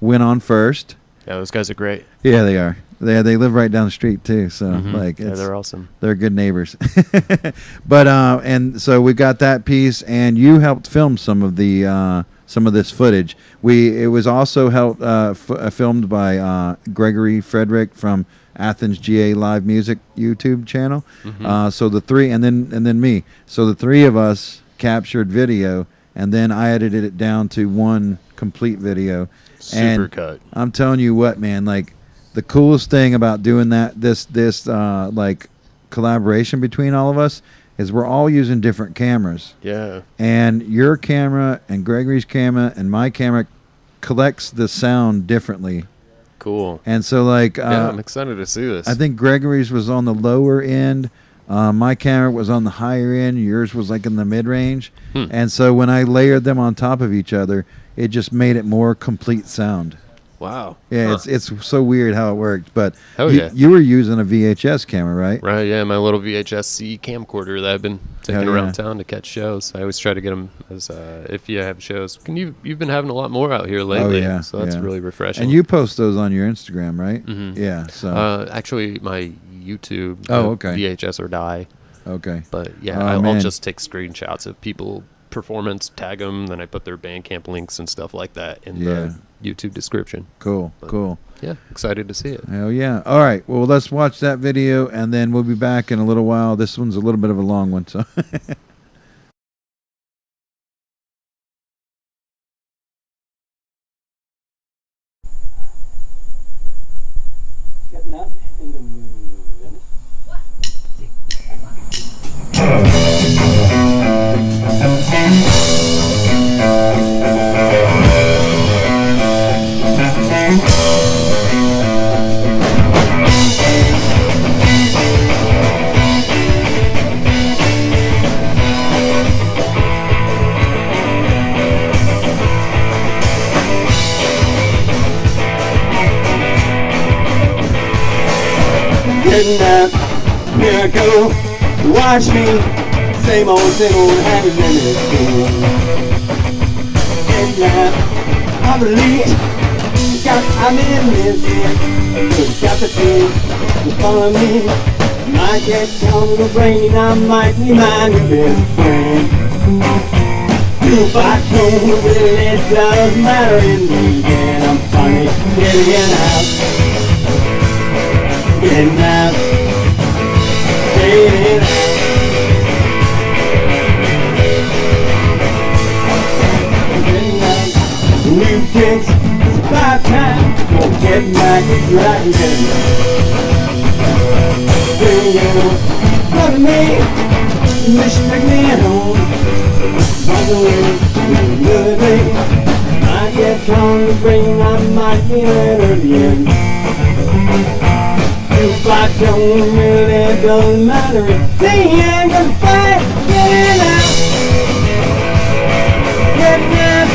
went on first. Yeah, those guys are great. Yeah, they are. They live right down the street too, so like Yeah, they're awesome. They're good neighbors. But and so we got that piece, and you helped film some of this footage. It was also filmed by Gregory Frederick from Athens GA Live Music YouTube channel. So the three, and then me. So the three of us captured video, and then I edited it down to one complete video. Super And cut. I'm telling you what, man, like the coolest thing about doing this like collaboration between all of us is we're all using different cameras. Yeah. And your camera and Gregory's camera and my camera collects the sound differently. Cool. And so like Yeah, I'm excited to see this. I think Gregory's was on the lower end. My camera was on the higher end. Yours was like in the mid-range. And so when I layered them on top of each other, it just made it more complete sound. Wow. Yeah, it's so weird how it worked. But Hell yeah. you were using a VHS camera, right? Right, yeah, my little VHS-C camcorder that I've been taking Hell around yeah. town to catch shows. I always try to get them as if you have shows. You've been having a lot more out here lately, yeah, so that's yeah. really refreshing. And you post those on your Instagram, right? Yeah. So actually, my YouTube. Oh, okay. VHS or die. Okay. But yeah, Oh, I'll man. just take screenshots of people performance, tag them, then I put their Bandcamp links and stuff like that in the YouTube description. Cool. Cool. Yeah, excited to see it. Hell yeah. All right. Well, let's watch that video, and then we'll be back in a little while. This one's a little bit of a long one, so. Getting out into Venice. Getting out, here I go. Watch me, same old having Venice. Getting out, I believe, I'm in this. Got the thing to follow me. Might get caught with a brain, I might be my new best friend. If I don't really, it doesn't matter in the end. I'm funny, getting out, getting out, getting out. New kicks, it's about time. Won't get back right again. Look at me, wish you took me at home. Walk away, another day. I get strong to bring, I might be an early end. If I don't really, it doesn't matter if they ain't gonna fight. Get out, get out.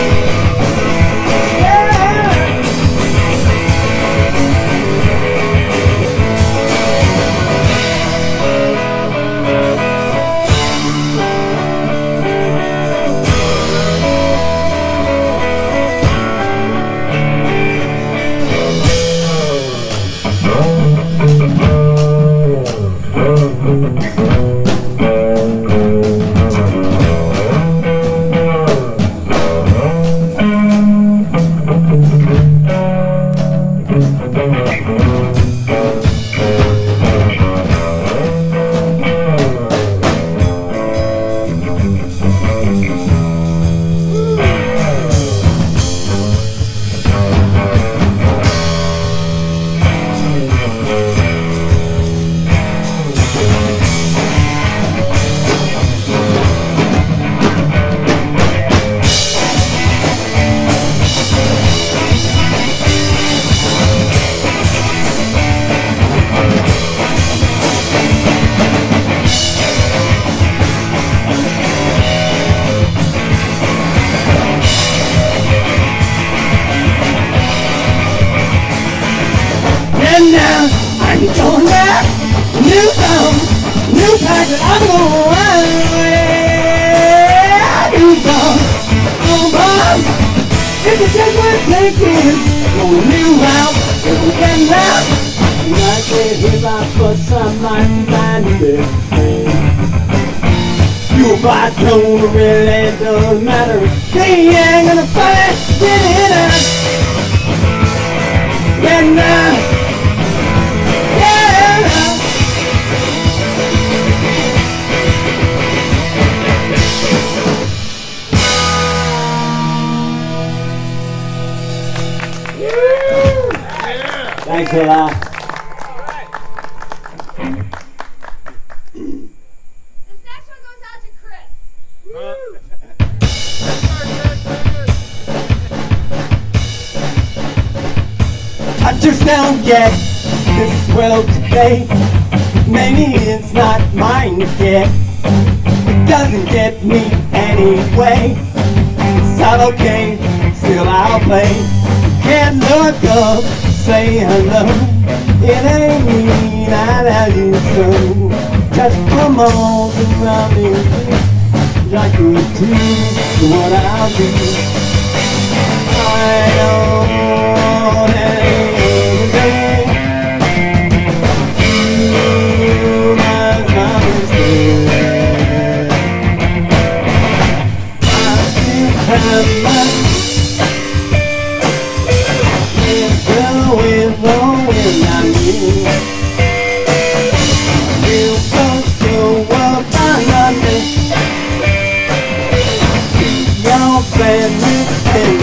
If I don't really, it doesn't matter. They ain't gonna fight. Get it out. Get it out. Get it out. Thanks a lot. I just don't get this world today. Maybe it's not mine to get. It doesn't get me anyway. It's not okay, still I'll play. Can't look up, say hello. It ain't me, I love you so. Just come on around me like you do what I'll do. I don't anything. You might not understand. I still have my going wrong when I'm you. You don't show up on Monday. Your family thing.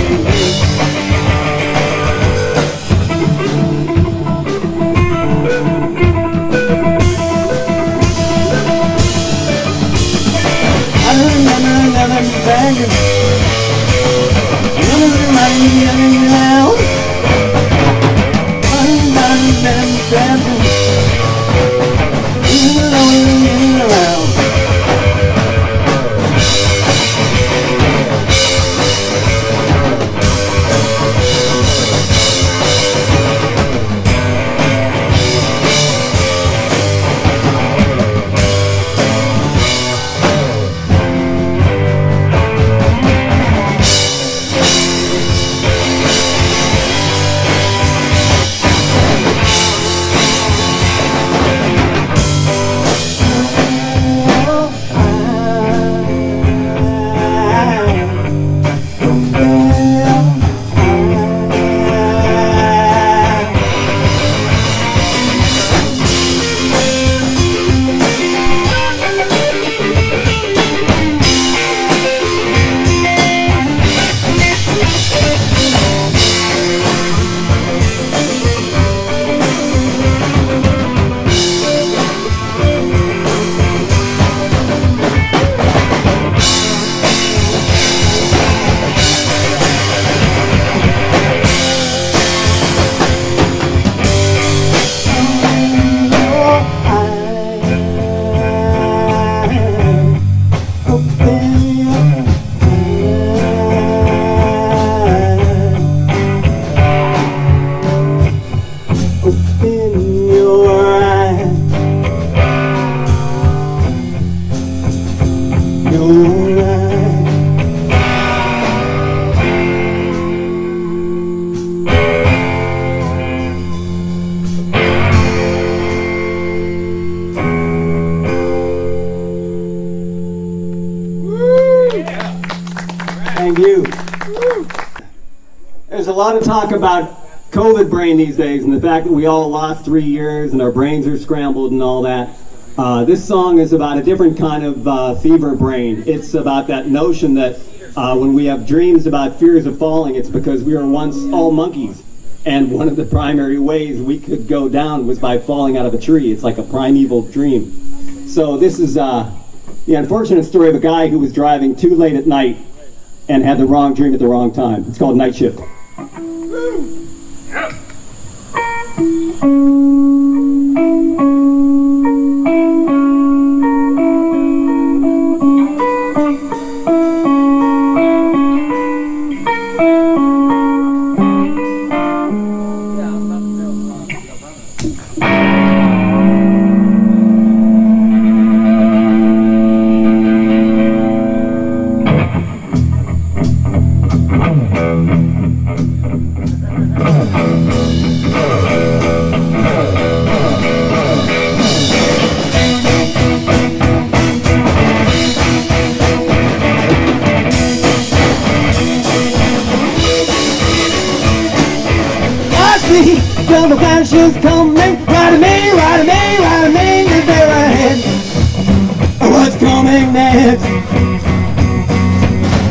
lot of talk about COVID brain these days and the fact that we all lost 3 years and our brains are scrambled and all that. This song is about a different kind of fever brain. It's about that notion that when we have dreams about fears of falling, it's because we were once all monkeys. And one of the primary ways we could go down was by falling out of a tree. It's like a primeval dream. So this is the unfortunate story of a guy who was driving too late at night and had the wrong dream at the wrong time. It's called Night Shift. The flashes coming, right at me, is there ahead? What's coming next?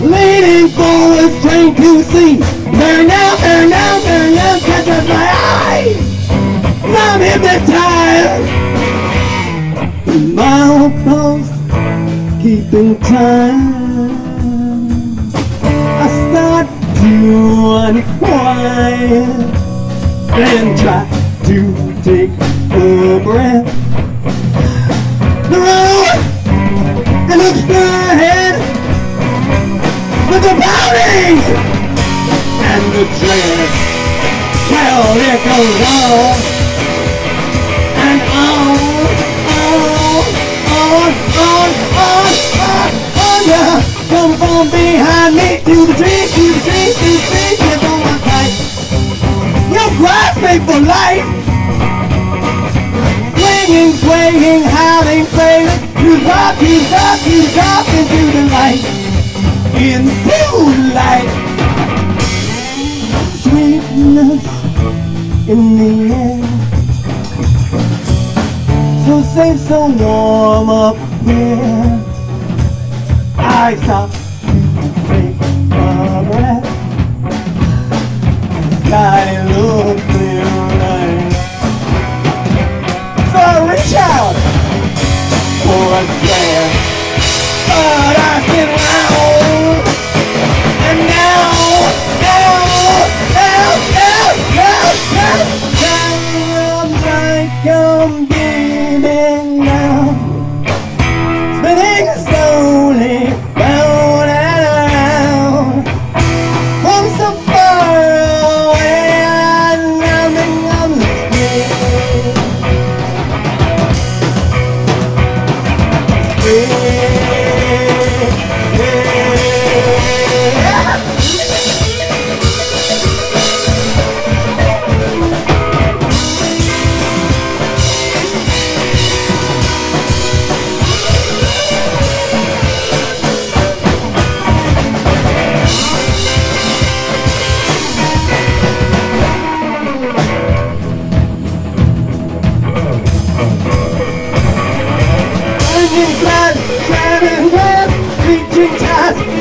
Leaning forward, train to see. There now, catch up my eyes. I'm hypnotized. Mile post, keeping time. I start to unwind. Then try to take a breath. The road, it looks good ahead, but the pounding and the dread, well, it goes on and on, yeah. Come from behind me to the trees, get on my kite. Your cries made for life. Swinging, howling, failing. You drop into the light. Into the light. Sweetness in the air. So safe, so warm up there. I stop to take a breath. Sky looks clear tonight. So I reach out for a chair, but I've been around, and now, night come beaming down, spinning slowly round and around, from so far away and rounding on the street.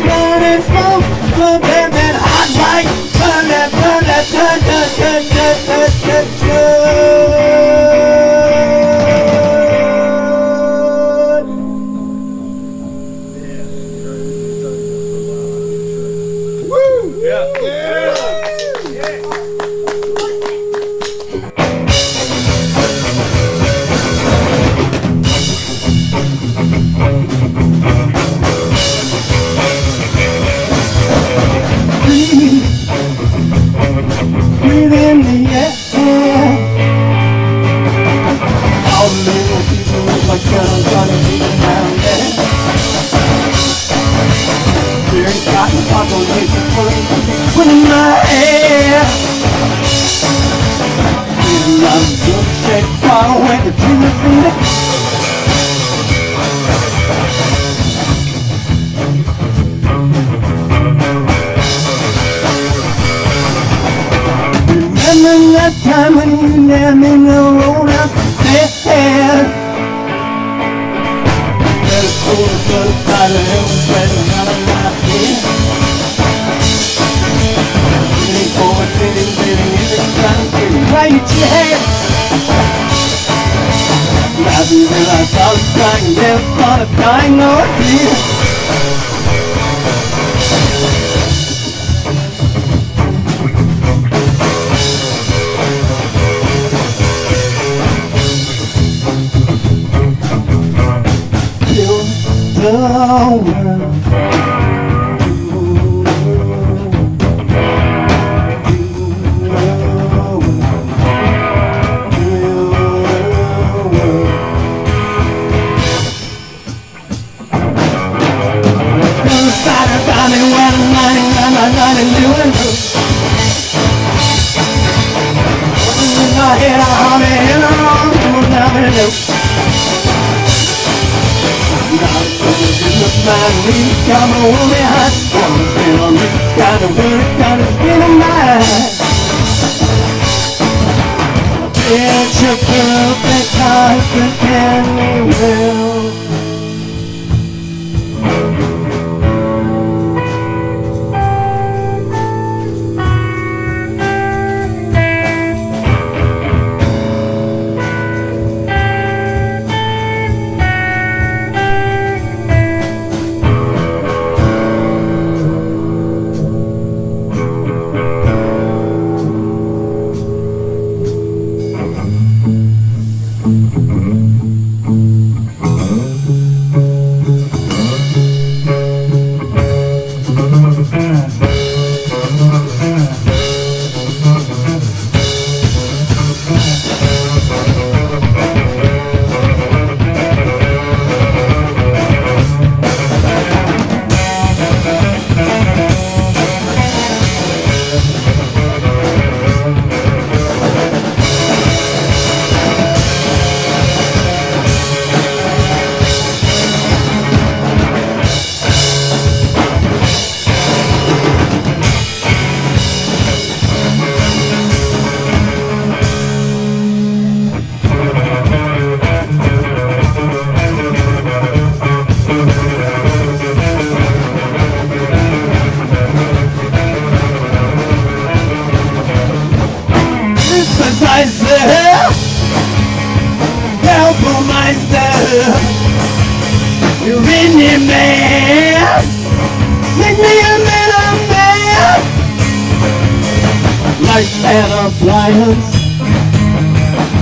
Burning smoke, burn that hot light, burn that, Woo! Yeah. Breathe in the air. All the little people look like guns running down there. Fearing cotton population put in my hair. I'm just shake far away the truth in it. them in the road up there. There's a cold blood side of hell spreading out of my head. Sitting forward, sitting in the country, right your head. Last year I saw the crying death on a dying Lord dear. The world. Come on, hold me high. Wanna spin on me, got a word, got a spin of mine. Picture perfect constant and will.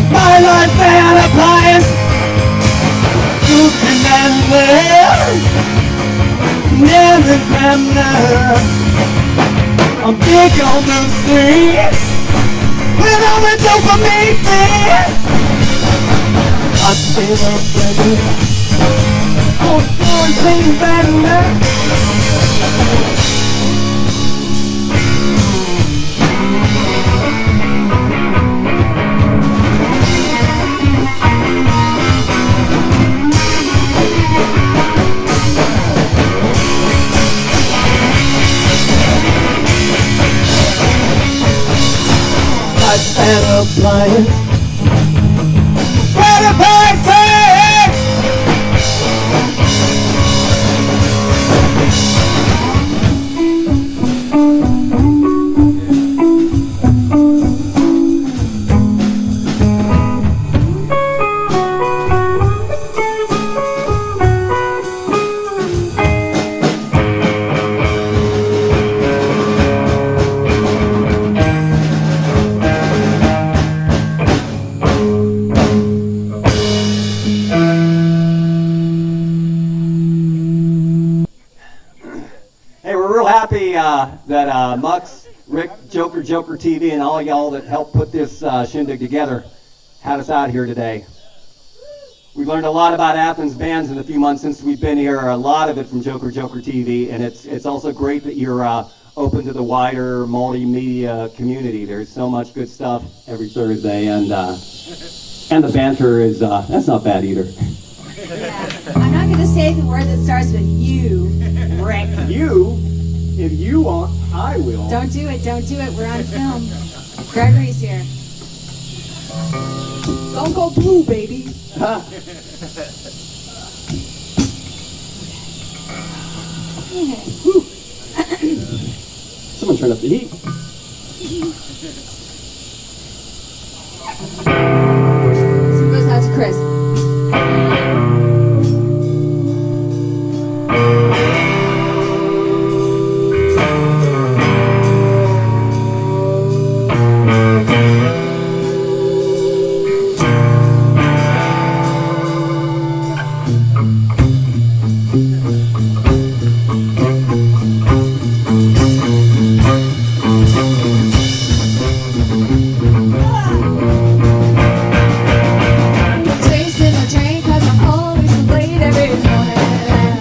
My life and appliance, you can never grandma. I'm big on the street, when I'm a dopamine fan. I feel a pleasure, oh, things better. And appliance, what a perfect. That Mux, Rick, Joker TV, and all y'all that helped put this shindig together had us out here today. We've learned a lot about Athens bands in the few months since we've been here, a lot of it from Joker TV, and it's also great that you're open to the wider multimedia community. There's so much good stuff every Thursday, and the banter is, that's not bad either. Yeah. I'm not going to say the word that starts with you, Rick. You? If you want, I will. Don't do it. Don't do it. We're on film. Gregory's here. Don't go blue, baby. Huh? Someone turn up the heat. This one goes out to Chris. Chasing a train 'cause I'm always late every morning.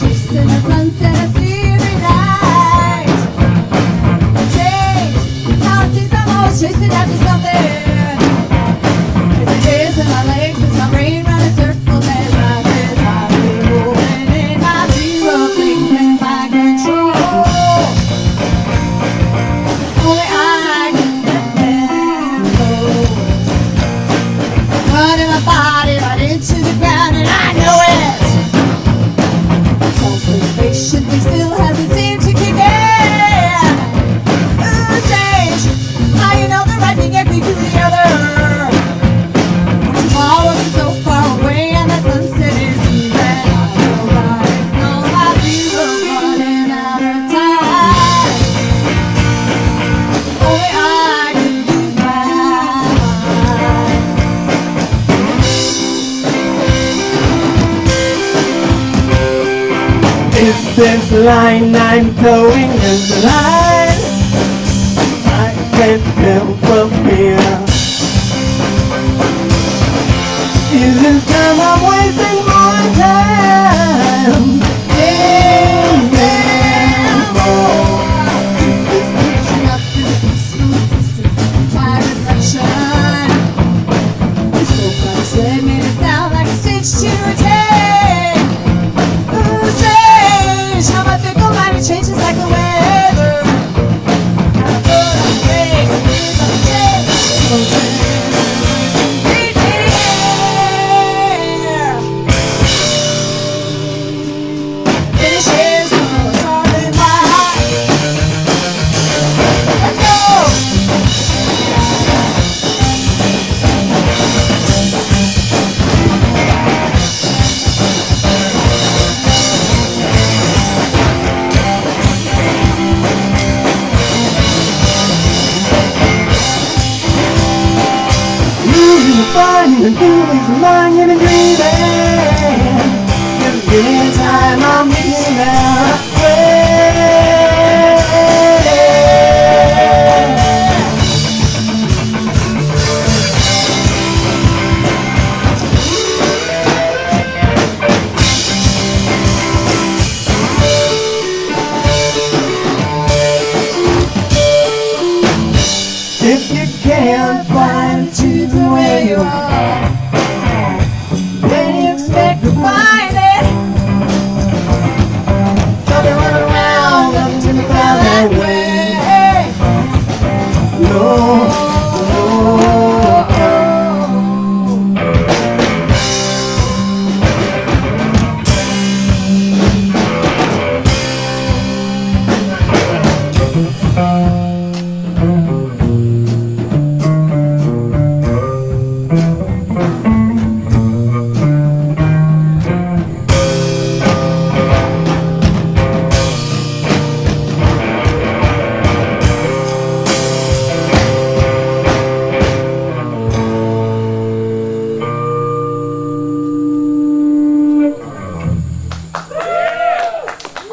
Chasing the sunset I see every night. Change, now it seems I'm always chasing after something. It's the hairs in my legs, it's my brain running circles as I sit high, rolling in my zero things in my control. Only I can let them go. Running my body right into the ground, and I know it. Self-Evisceration thing still hasn't seemed to kick in. Ooh, strange, how you know the right thing and we do the other. When tomorrow is so far away and the sunset is even. I know right now I feel running out of time. Only I can use my mind. Is this line I'm towing is the line I can't help from here? Is this time I'm wasting more time? Is there more? It's reaching up to the peaceful existence of my reflection. This whole process made it sound like a stitch to a tape. Ooh, strange, how my fickle-minded changes like the weather. How I put on face, breathe on the change. Finishes when I was starting my heart. Let's go! Losing the fun and feelings of mine and dreaming. Just give me time, I'm missing out. If you can't find the truth the way you are, then you expect to find it. So they run around up to the crowd that way. No,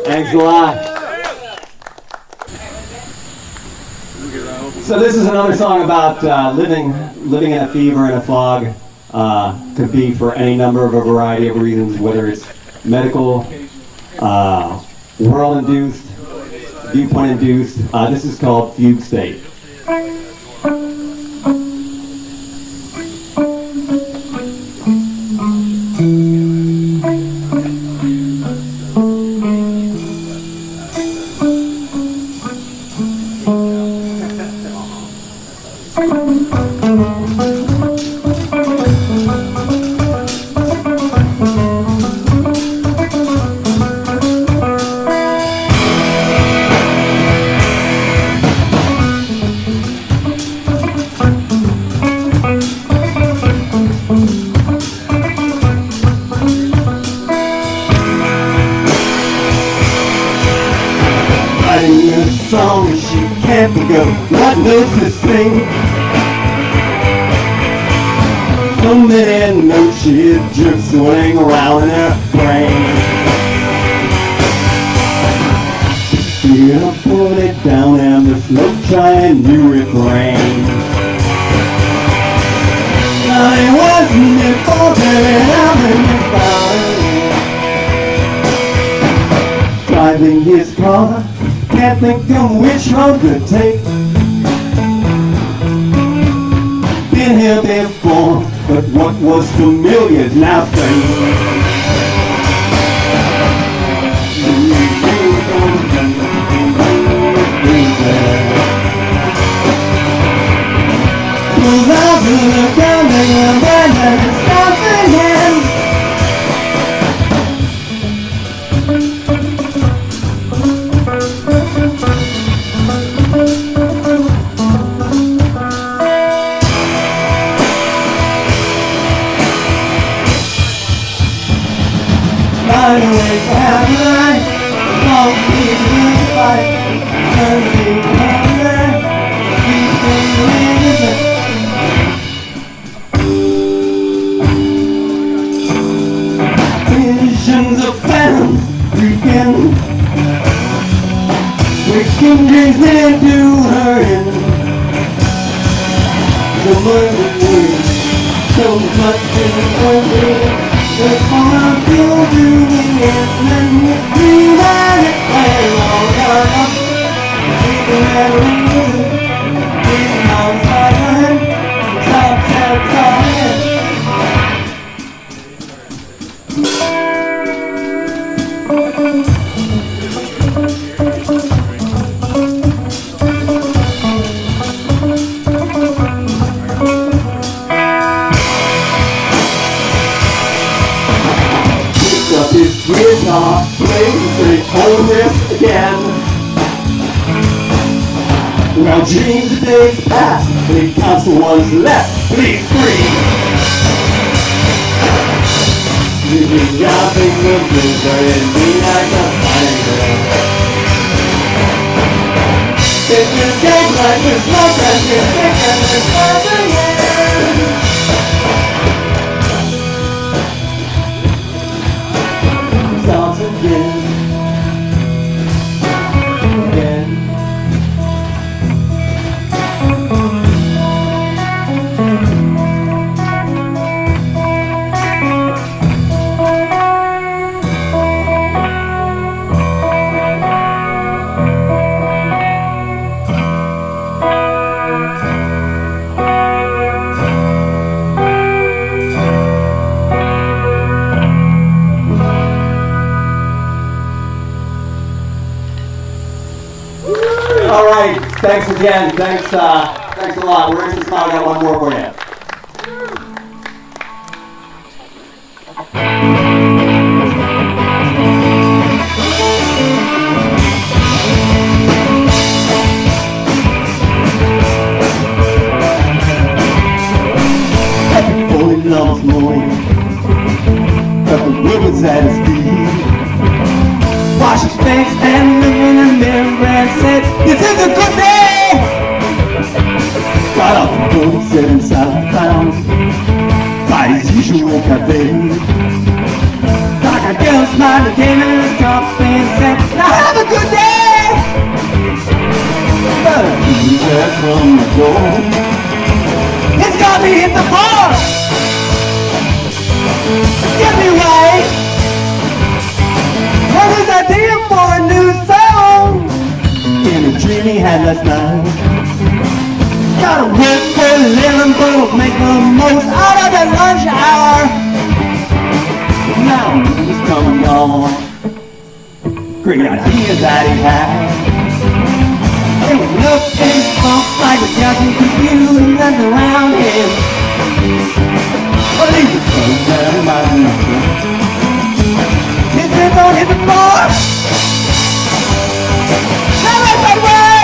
thanks a lot. So this is another song about living in a fever and a fog. Could be for any number of a variety of reasons, whether it's medical, world-induced, viewpoint-induced. This is called Fugue State. God knows this thing. So many notes she just swirling around in her brain. She'll put it down and the slow trying new refrain. Now it wasn't important and driving his car, can't think of which road to take. Been here before, but what was familiar is now strange. Pulls out to the counting and then stops again. Finally, have life, long people fight, turning hunger, keeping living. Visions of phantoms creeping, waking dreams that do her in. The murder wings, so much in the world. There's more of you doing it than you dream it when all you're up. People that reason, being on silent, stop self-talking. His guitar, plays the old riff again. Well, dreams of days past, and he counts the ones left, please free. You can jumping the blizzard and be like a fighter. If you take like this smoke and you think that there's nothing here. Starts again. All right, thanks again. Thanks a lot. We're in this now. I got one more for you. Foley loves mowing, but the river's at his feet. Wash his face and look in the mirror and said, "This is a good day." Got off the boat, set himself down by his usual cafe. Like a girl smiled and came in his cup and said, "Now have a good day." But he heard from the door, "It's got me hit the bar. Get me right. What is idea for a new song?" In a dream he had last night. Gotta work for a living, but make the most out of that lunch hour. Now he's come and gone. Great ideas that he had. It would look and funk like a judging confused and around him. But he was so down by nothing. His hands on hit the floor. Now that's that way.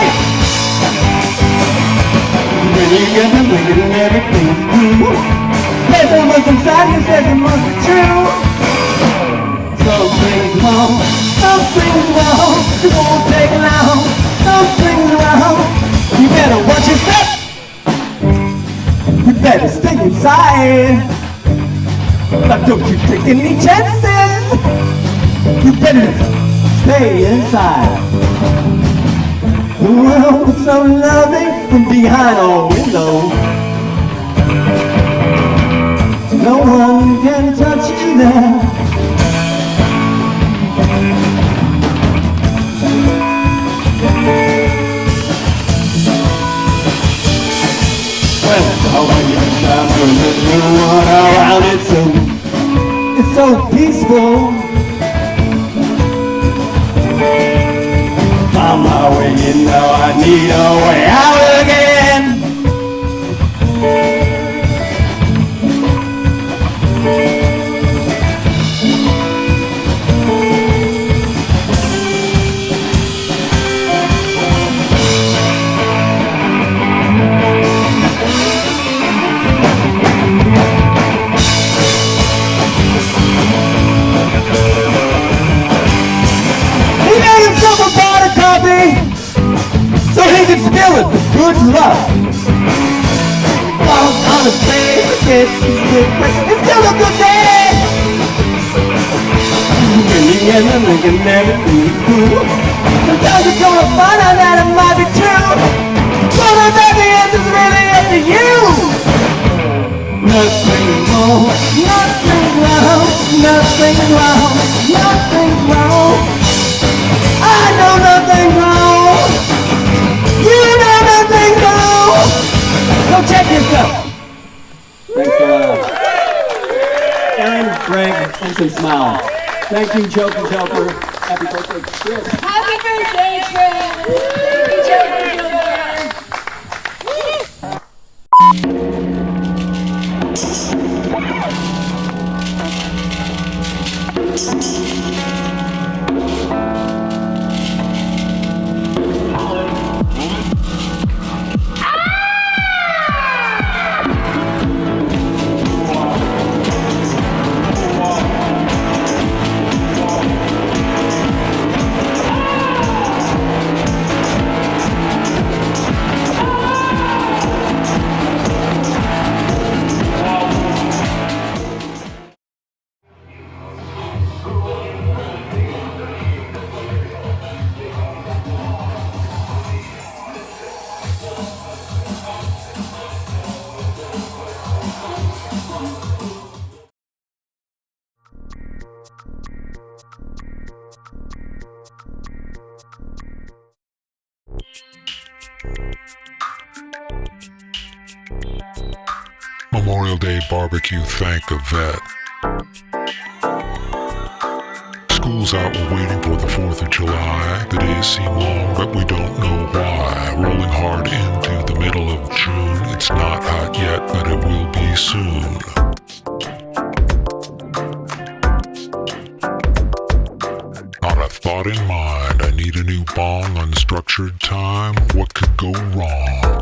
When you get them thinking and everything's cool. There's so much inside you says it must be true. Something's wrong, something's wrong. It won't take long. Something's wrong. You better watch stay inside. But don't you take any chances. You better stay inside. The world is so loving from behind all windows. No one can touch you there. Well, when you're traveling with no one around it, it's so peaceful. On my way, you know I need a way out again. So he can spill it with good luck. While on his face, it's still a good day. In the end, I'm thinking everything is cool. Sometimes you're gonna find out that it might be true. But I bet the answer's really up to you. Nothing wrong, nothing wrong, nothing wrong, nothing wrong. I know nothing wrong. You know nothing wrong. Go check yourself. Thanks a lot. Aaron, Greg, and some smile. Thank you, Joker Joker. Happy birthday, Chris. Happy birthday, Chris. Thank you, Joker Joker. Memorial Day barbecue, thank a vet. School's out, we're waiting for the 4th of July. The days seem long, but we don't know why. Rolling hard into the middle of June. It's not hot yet, but it will be soon. Not a thought in mind, I need a new bong, unstructured time. What could go wrong?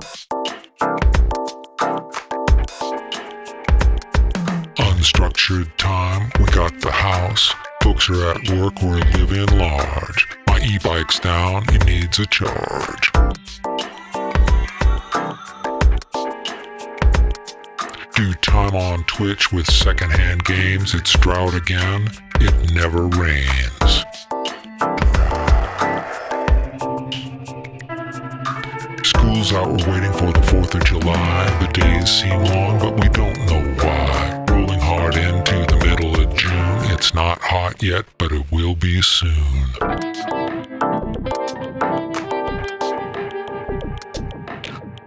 Unstructured time, we got the house. Folks are at work, we're living large. My e-bike's down, it needs a charge. Do time on Twitch with secondhand games, it's drought again, it never rains. School's out, we're waiting for the 4th of July. The days seem long, but we don't know why. Rolling hard into the middle of June. It's not hot yet, but it will be soon.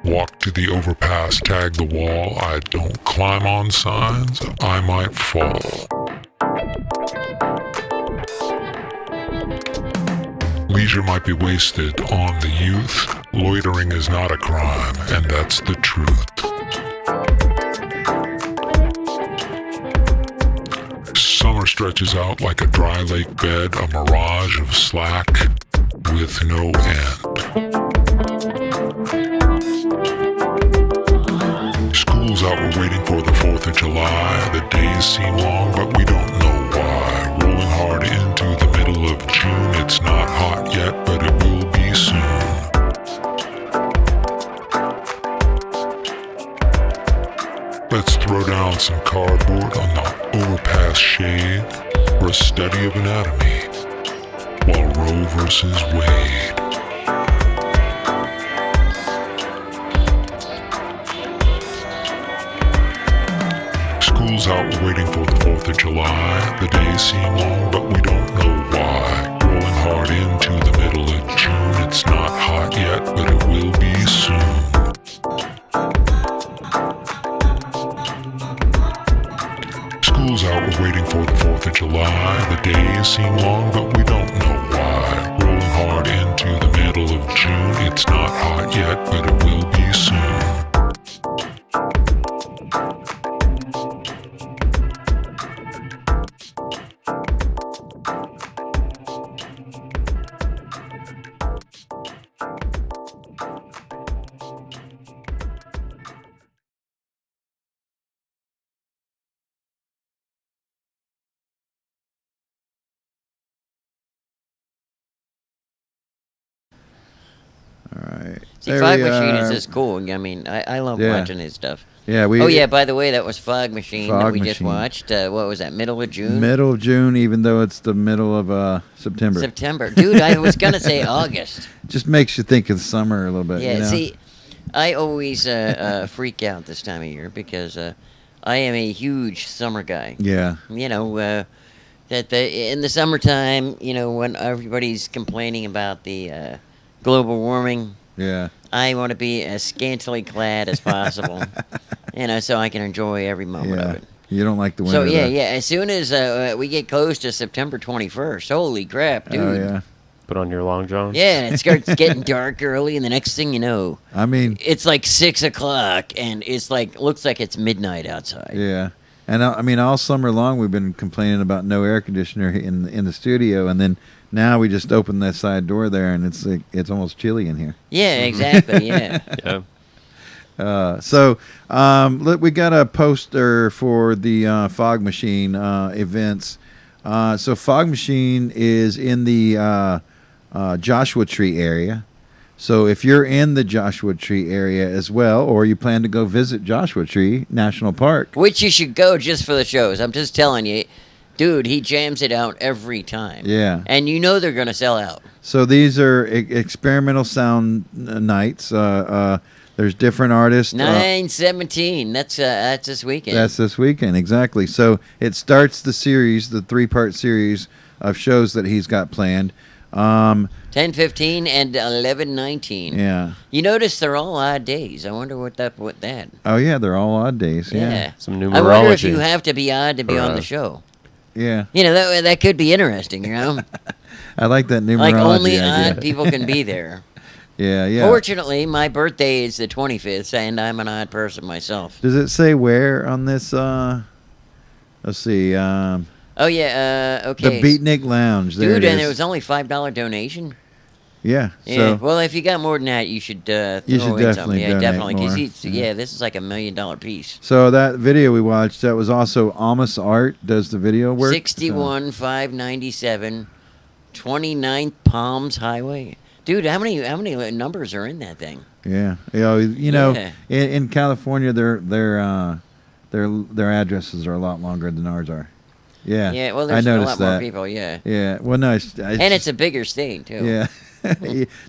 Walk to the overpass, tag the wall. I don't climb on signs, I might fall. Leisure might be wasted on the youth. Loitering is not a crime, and that's the truth. Summer stretches out like a dry lake bed, a mirage of slack with no end. School's out, we're waiting for the 4th of July. The days seem long, but we don't know why. Rolling hard into the middle of June. It's not hot yet, but it will be soon. Let's throw down some cardboard on the overpass shade for a study of anatomy while Roe versus Wade. School's out, we're waiting for the 4th of July. The days seem long, but we don't know why. Rolling hard into the middle of June. It's not hot yet, but it will be soon. School's out, we're waiting for the 4th of July. The days seem long, but we don't know why. Rolling hard into the middle of June. It's not hot yet, but it will be soon. See, Phog Masheeen is just cool. I mean, I love watching his stuff. Yeah, oh yeah, by the way, that was Phog Masheeen that we just Masheeen. watched. What was that? Middle of June. Middle of June, even though it's the middle of September. September, dude. I was gonna say August. Just makes you think of summer a little bit. Yeah. You know? See, I always freak out this time of year because I am a huge summer guy. Yeah. You know. That in the summertime, you know, when everybody's complaining about the global warming, yeah, I want to be as scantily clad as possible, you know, so I can enjoy every moment of it. You don't like the winter. So yeah, though. yeah. As soon as we get close to September 21st, holy crap, dude! Oh yeah. Put on your long johns. Yeah, and it starts getting dark early, and the next thing you know, I mean, it's like 6 o'clock, and it's like looks like it's midnight outside. Yeah. And I mean, all summer long we've been complaining about no air conditioner in the studio, and then now we just open that side door there, and it's almost chilly in here. Yeah, exactly. Yeah. Yeah. So we got a poster for the Phog Masheeen events. So Phog Masheeen is in the Joshua Tree area. So if you're in the Joshua Tree area as well, or you plan to go visit Joshua Tree National Park, which you should go just for the shows. I'm just telling you, dude, he jams it out every time. Yeah. And you know they're going to sell out. So these are experimental sound nights. There's different artists. 9/17. That's this weekend. That's this weekend, exactly. So it starts the series, the 3-part series of shows that he's got planned. 10/15 and 11/19. Yeah. You notice they're all odd days. I wonder what that. Oh yeah, they're all odd days. Yeah. Some numerology. I wonder if you have to be odd to be on the show. Yeah. You know that could be interesting. You know. I like that numerology Like only idea. odd people can be there. Yeah, yeah. Fortunately, my birthday is the 25th, and I'm an odd person myself. Does it say where on this? Let's see. Oh yeah. Okay. The Beatnik Lounge. There Dude, it and is. it was only $5 donation. Yeah. Yeah. So Well, if you got more than that, you should. Throw You should in definitely something. Yeah, donate definitely. 'Cause more. yeah, this is like $1 million piece. So that video we watched, that was also Amos Art does the video work. 61,597, 29th Palms Highway. Dude, how many numbers are in that thing? Yeah, you know, Yeah. in California, their addresses are a lot longer than ours are. Yeah, Yeah, well, I there's a noticed lot that. more people, yeah. Yeah, well, no, And it's a bigger state, too. yeah,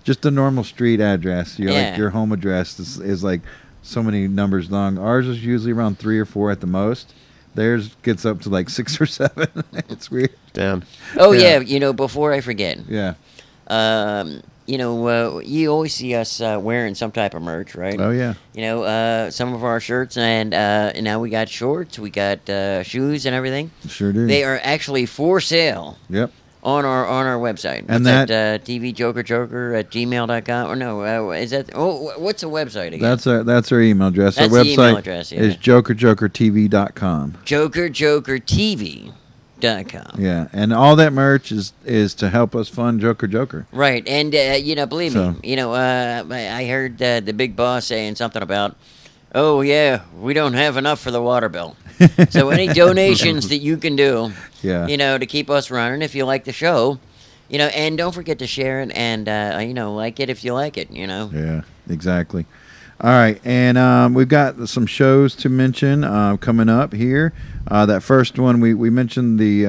just a normal street address. Like Yeah. your home address is like so many numbers long. Ours is usually around 3 or 4 at the most. Theirs gets up to like 6 or 7. It's weird. Damn. Oh, yeah, you know, before I forget. Yeah. You know, you always see us wearing some type of merch, right? Oh, yeah. You know, some of our shirts, and now we got shorts, we got shoes and everything. Sure do. They are actually for sale. Yep. On our website. And What's that tvjokerjoker@gmail.com. Or no, is that? Oh, what's the website again? That's our email address. That's our the website email address, yeah. is JOKERJOKERtv.com. JOKERJOKErtv.com. Yeah, and all that merch is to help us fund Joker Joker. Right, and you know, believe So- me, you know, I heard the big boss saying something about, oh yeah, we don't have enough for the water bill. So any donations that you can do, Yeah. you know, to keep us running, if you like the show, you know, and don't forget to share it and you know, like it if you like it, you know. Yeah, exactly. All right, and we've got some shows to mention coming up here. That first one we mentioned the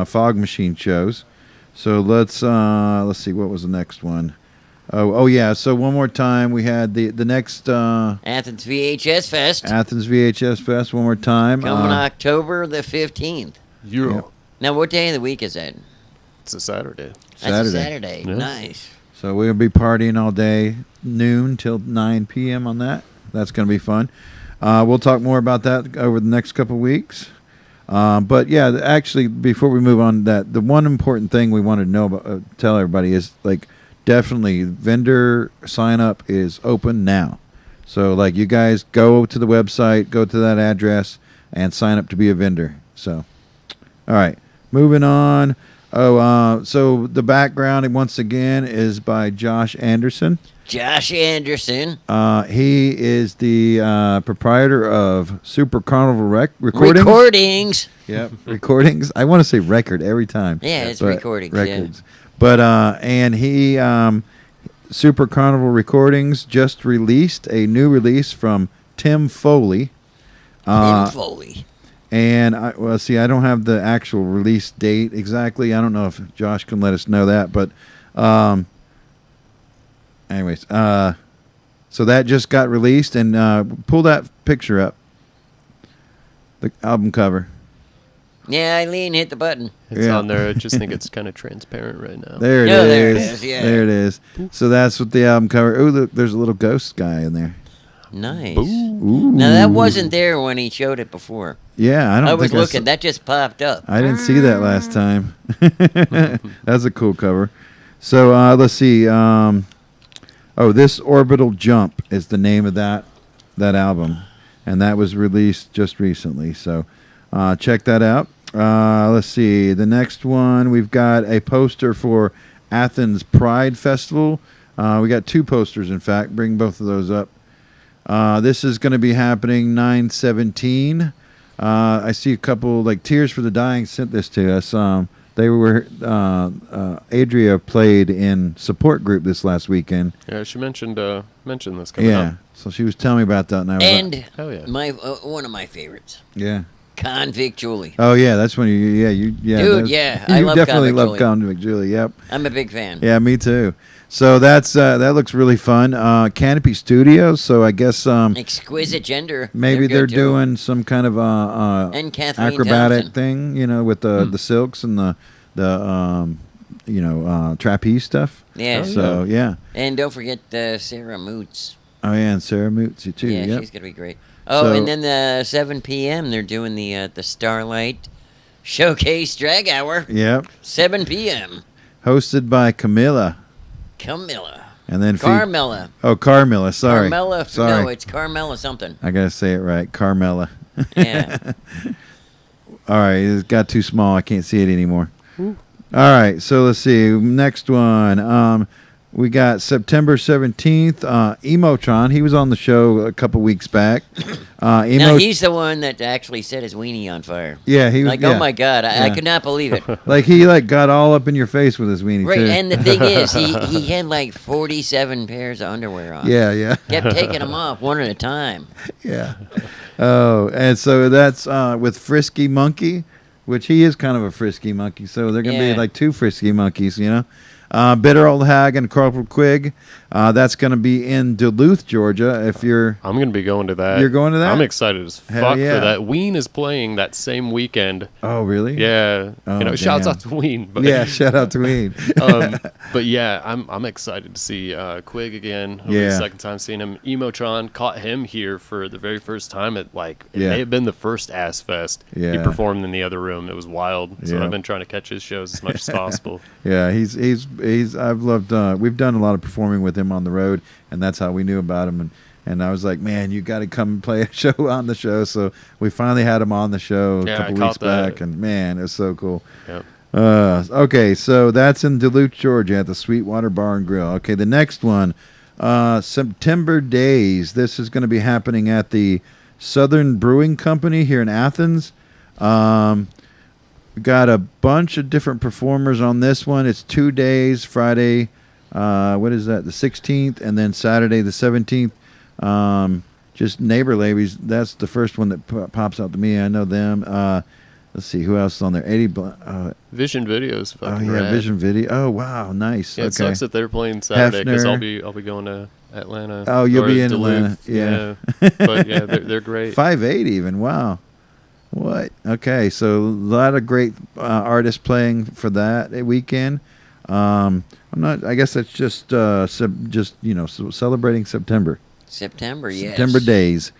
Phog Masheeen shows. So let's see, what was the next one? Oh yeah. So one more time, we had the next Athens VHS Fest. Athens VHS Fest. One more time. Coming October the 15th. Yeah. Now, what day of the week is that? It's a Saturday. That's a Saturday. Yeah. Nice. So we'll be partying all day, noon till 9 p.m. on that. That's going to be fun. We'll talk more about that over the next couple of weeks. But yeah, actually, before we move on, that the one important thing we wanted to know about, tell everybody is like definitely vendor sign up is open now. So like you guys go to the website, go to that address, and sign up to be a vendor. So, all right, moving on. So the background once again is by Josh Anderson. Josh Anderson. He is the proprietor of Super Carnival Recordings. Recordings. Yep, recordings. I want to say record every time. Yeah, it's but recordings. Records. Yeah. But and he Super Carnival Recordings just released a new release from Tim Foley. Tim Foley. And I don't have the actual release date exactly. I don't know if Josh can let us know that, but anyways, so that just got released, and pull that picture up, the album cover. Yeah, Eileen hit the button. It's on there. I just think it's kind of transparent right now. There it is. There it is. Yeah. There it is. So that's what the album cover. Oh, look, there's a little ghost guy in there. Nice. Ooh. Now that wasn't there when he showed it before. Yeah, I was looking. That just popped up. I didn't see that last time. That's a cool cover. So let's see. This Orbital Jump is the name of that album, and that was released just recently. So check that out. Let's see. The next one, we've got a poster for Athens Pride Festival. We got 2 posters, in fact. Bring both of those up. This is going to be happening 9/17. I see a couple, like Tears for the Dying sent this to us. They were Adria played in support group this last weekend. Yeah, she mentioned this coming up. So she was telling me about that, and I was like, hell yeah, one of my favorites. Yeah. Convict Julie. Oh yeah, that's when you Dude, yeah, I love definitely Convict love Julie. Convict Julie. Yep. I'm a big fan. Yeah, me too. So that's that looks really fun. Canopy Studios. So I guess Exquisite Gender. maybe they're good, too. doing some kind of And Kathleen acrobatic Thompson. thing, with the silks and the trapeze stuff. Yeah. So yeah. And don't forget Sarah Moots. Oh yeah, and Sarah Mootsy too. Yeah, Yep. she's gonna be great. Oh, So- and then the 7 p.m. they're doing the Starlight Showcase Drag Hour. Yep. 7 p.m. Hosted by Camilla. And then Carmella. Carmella. Sorry. Carmella. Sorry. No, it's Carmella something. I gotta say it right. Carmella. Yeah. All right, it got too small. I can't see it anymore. All right, so let's see. Next one. We got September 17th. Emotron. He was on the show a couple weeks back. Now he's the one that actually set his weenie on fire. Yeah, he was. Like, oh my God, I could not believe it. Like he got all up in your face with his weenie Right, too. and the thing is, he had like 47 pairs of underwear on. Yeah. Kept taking them off one at a time. Yeah. Oh, and so that's with Frisky Monkey, which he is kind of a frisky monkey. So they're gonna be like 2 frisky monkeys, Bitter Old Hag and Corporal Quig. That's going to be in Duluth, Georgia. I'm going to be going to that. You're going to that? I'm excited as fuck for that. Ween is playing that same weekend. Oh, really? Yeah. Oh, shouts out to Ween. But yeah, shout out to Ween. But yeah, I'm excited to see Quig again. It'll be the second time seeing him. Emotron caught him here for the very first time at it may have been the first Ass Fest. Yeah. He performed in the other room. It was wild. So I've been trying to catch his shows as much as possible. Yeah, I've loved. We've done a lot of performing with him on the road, and that's how we knew about him. And I was like, man, you got to come and play a show on the show. So we finally had him on the show a couple weeks back, and man, it was so cool. Yep. Okay, so that's in Duluth, Georgia, at the Sweetwater Bar and Grill. Okay, the next one, September Days. This is going to be happening at the Southern Brewing Company here in Athens. We got a bunch of different performers on this one. It's 2 days, Friday, what is that, the 16th, and then Saturday the 17th. Just Neighbor Ladies. That's the first one that pops out to me. I know them. Let's see who else is on there. Vision Videos. Fucking yeah, rad. Vision Video. Oh wow, nice. Yeah, it okay. sucks that they're playing Saturday because Hefner. I'll be going to Atlanta. Oh, you'll or be in Duluth. Atlanta. Yeah. But yeah, they're great. 5'8" even. Wow. What? Okay, so a lot of great artists playing for that weekend. I'm not. I guess that's just celebrating September. September, yes. September days.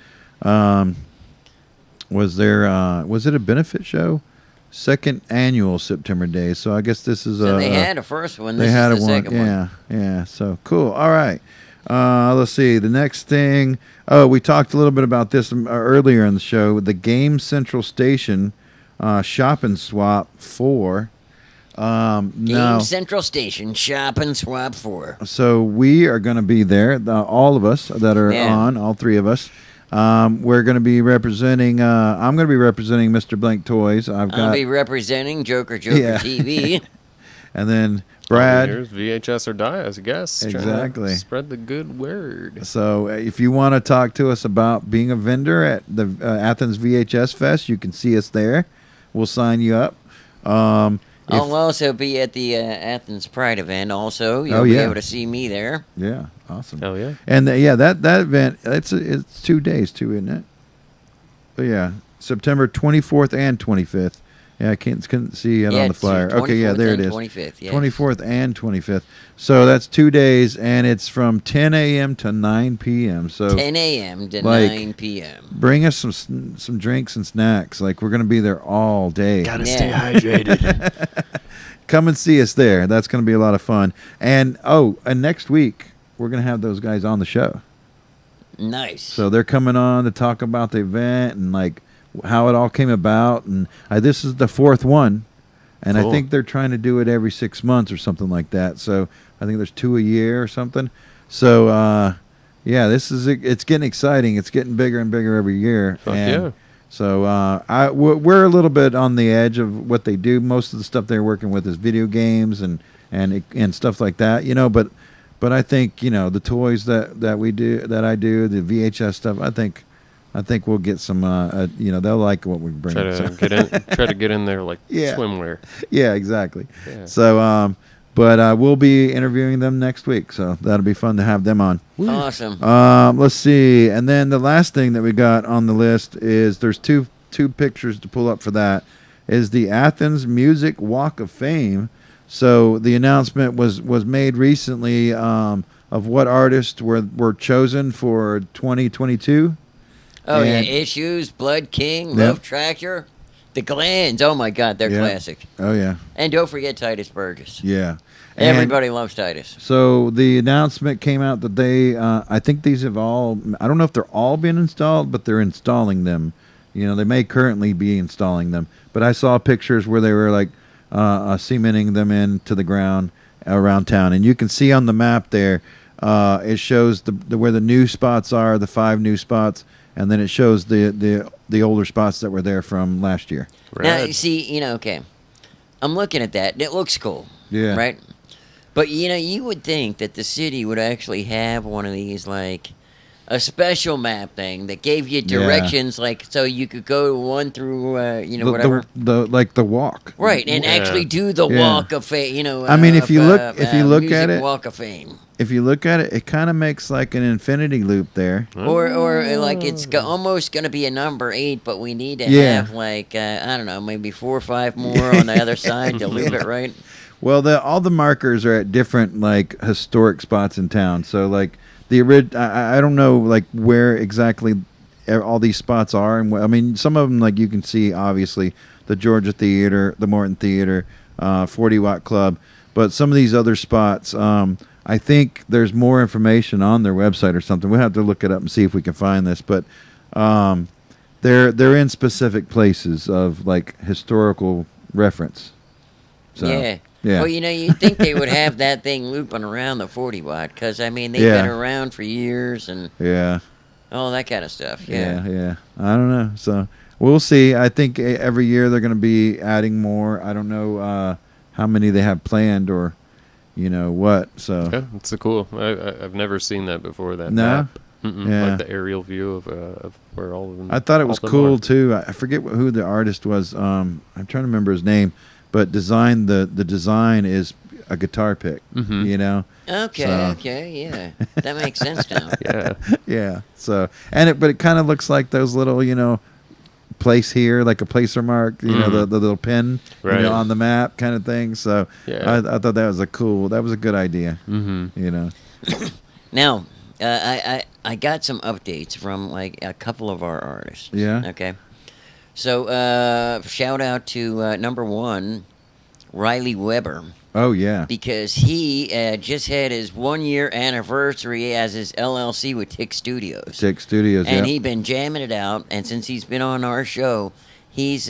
Was it a benefit show? Second annual September Days. So I guess this is So they had a first one. This they had is the one. second one. Yeah. So cool. All right. Let's see. The next thing. Oh, we talked a little bit about this earlier in the show. The Game Central Station Shop and Swap 4. Game Central Station Shop and Swap 4. So we are going to be there. All of us that are on, all three of us. We're going to be representing. I'm going to be representing Mr. Blank Toys. I'll be representing JOKERJOKERtv. And then Brad. Here's VHS or die, I guess. Exactly. Spread the good word. So if you want to talk to us about being a vendor at the Athens VHS Fest, you can see us there. We'll sign you up. I'll also be at the Athens Pride event. Also, you'll be able to see me there. Yeah, awesome. Oh yeah. And that event, it's 2 days too, isn't it? But yeah, September 24th and 25th. Yeah, I couldn't see it on the flyer. Okay, yeah, there it is. 25th, yes. 24th and 25th. So that's 2 days, and it's from 10 a.m. to 9 p.m. So 10 a.m. to 9 p.m. Bring us some drinks and snacks. Like, we're going to be there all day. Gotta stay hydrated. Come and see us there. That's going to be a lot of fun. And next week we're going to have those guys on the show. Nice. So they're coming on to talk about the event and like how it all came about. And this is the fourth one, and cool. I think they're trying to do it every 6 months or something like that. So I think there's 2 a year or something. So yeah, it's getting exciting. It's getting bigger and bigger every year. Fuck yeah. So we're a little bit on the edge of what they do. Most of the stuff they're working with is video games and stuff like that, But I think the toys that I do, the VHS stuff. I think we'll get some. They'll like what we bring. Try to get in there like swimwear. Yeah, exactly. Yeah. So, but we'll be interviewing them next week, so that'll be fun to have them on. Awesome. Let's see, and then the last thing that we got on the list is there's two pictures to pull up for that. Is the Athens Music Walk of Fame. So the announcement was made recently of what artists were chosen for 2022. Oh, yeah. Issues, Blood King, Love Tractor, The Glands. Oh, my God. They're classic. Oh, yeah. And don't forget Titus Burgess. Yeah. Everybody loves Titus. So the announcement came out that I think these have all, I don't know if they're all been installed, but they're installing them. They may currently be installing them. But I saw pictures where they were like cementing them into the ground around town. And you can see on the map there, it shows where the new spots are, the 5 new spots. And then it shows the older spots that were there from last year. Now, you see, okay. I'm looking at that, and it looks cool. Yeah. Right? But, you would think that the city would actually have one of these, like, a special map thing that gave you directions, like, so you could go 1 through, whatever. The walk. Right, and actually do the walk of fame, I mean, if you look at it. Walk of Fame. If you look at it, it kind of makes like an infinity loop there. Or like it's almost going to be a number 8, but we need to have like, I don't know, maybe 4 or 5 more on the other side to loop it right. Well, all the markers are at different like historic spots in town. So like I don't know like where exactly all these spots are. And I mean, some of them like you can see obviously the Georgia Theater, the Morton Theater, 40 Watt Club. But some of these other spots, I think there's more information on their website or something. We'll have to look it up and see if we can find this. But they're in specific places of like historical reference. So, yeah. Well, you'd think they would have that thing looping around the 40 watt because, I mean, they've been around for years and all that kind of stuff. Yeah. I don't know. So we'll see. I think every year they're going to be adding more. I don't know how many they have planned or what. So yeah, it's cool. I've never seen that before. That no. map. Yeah. Like the aerial view of where all of them. I thought it was all of them cool are. too. I forget who the artist was. I'm trying to remember his name, but the design is a guitar pick. You know. Okay, So- okay, yeah. That makes sense now. Yeah. Yeah. So but it kind of looks like those little place here, like a placer mark. The little pin Right. on the map kind of thing. So Yeah. I thought that was a good idea. Now, I got some updates from like a couple of our artists. Yeah. Okay. So shout out to number one, Riley Weber. Oh yeah. Because he just had his 1 year anniversary as his LLC with Tick Studios. Tick Studios. And yeah. he's been jamming it out. And since he's been on our show, he's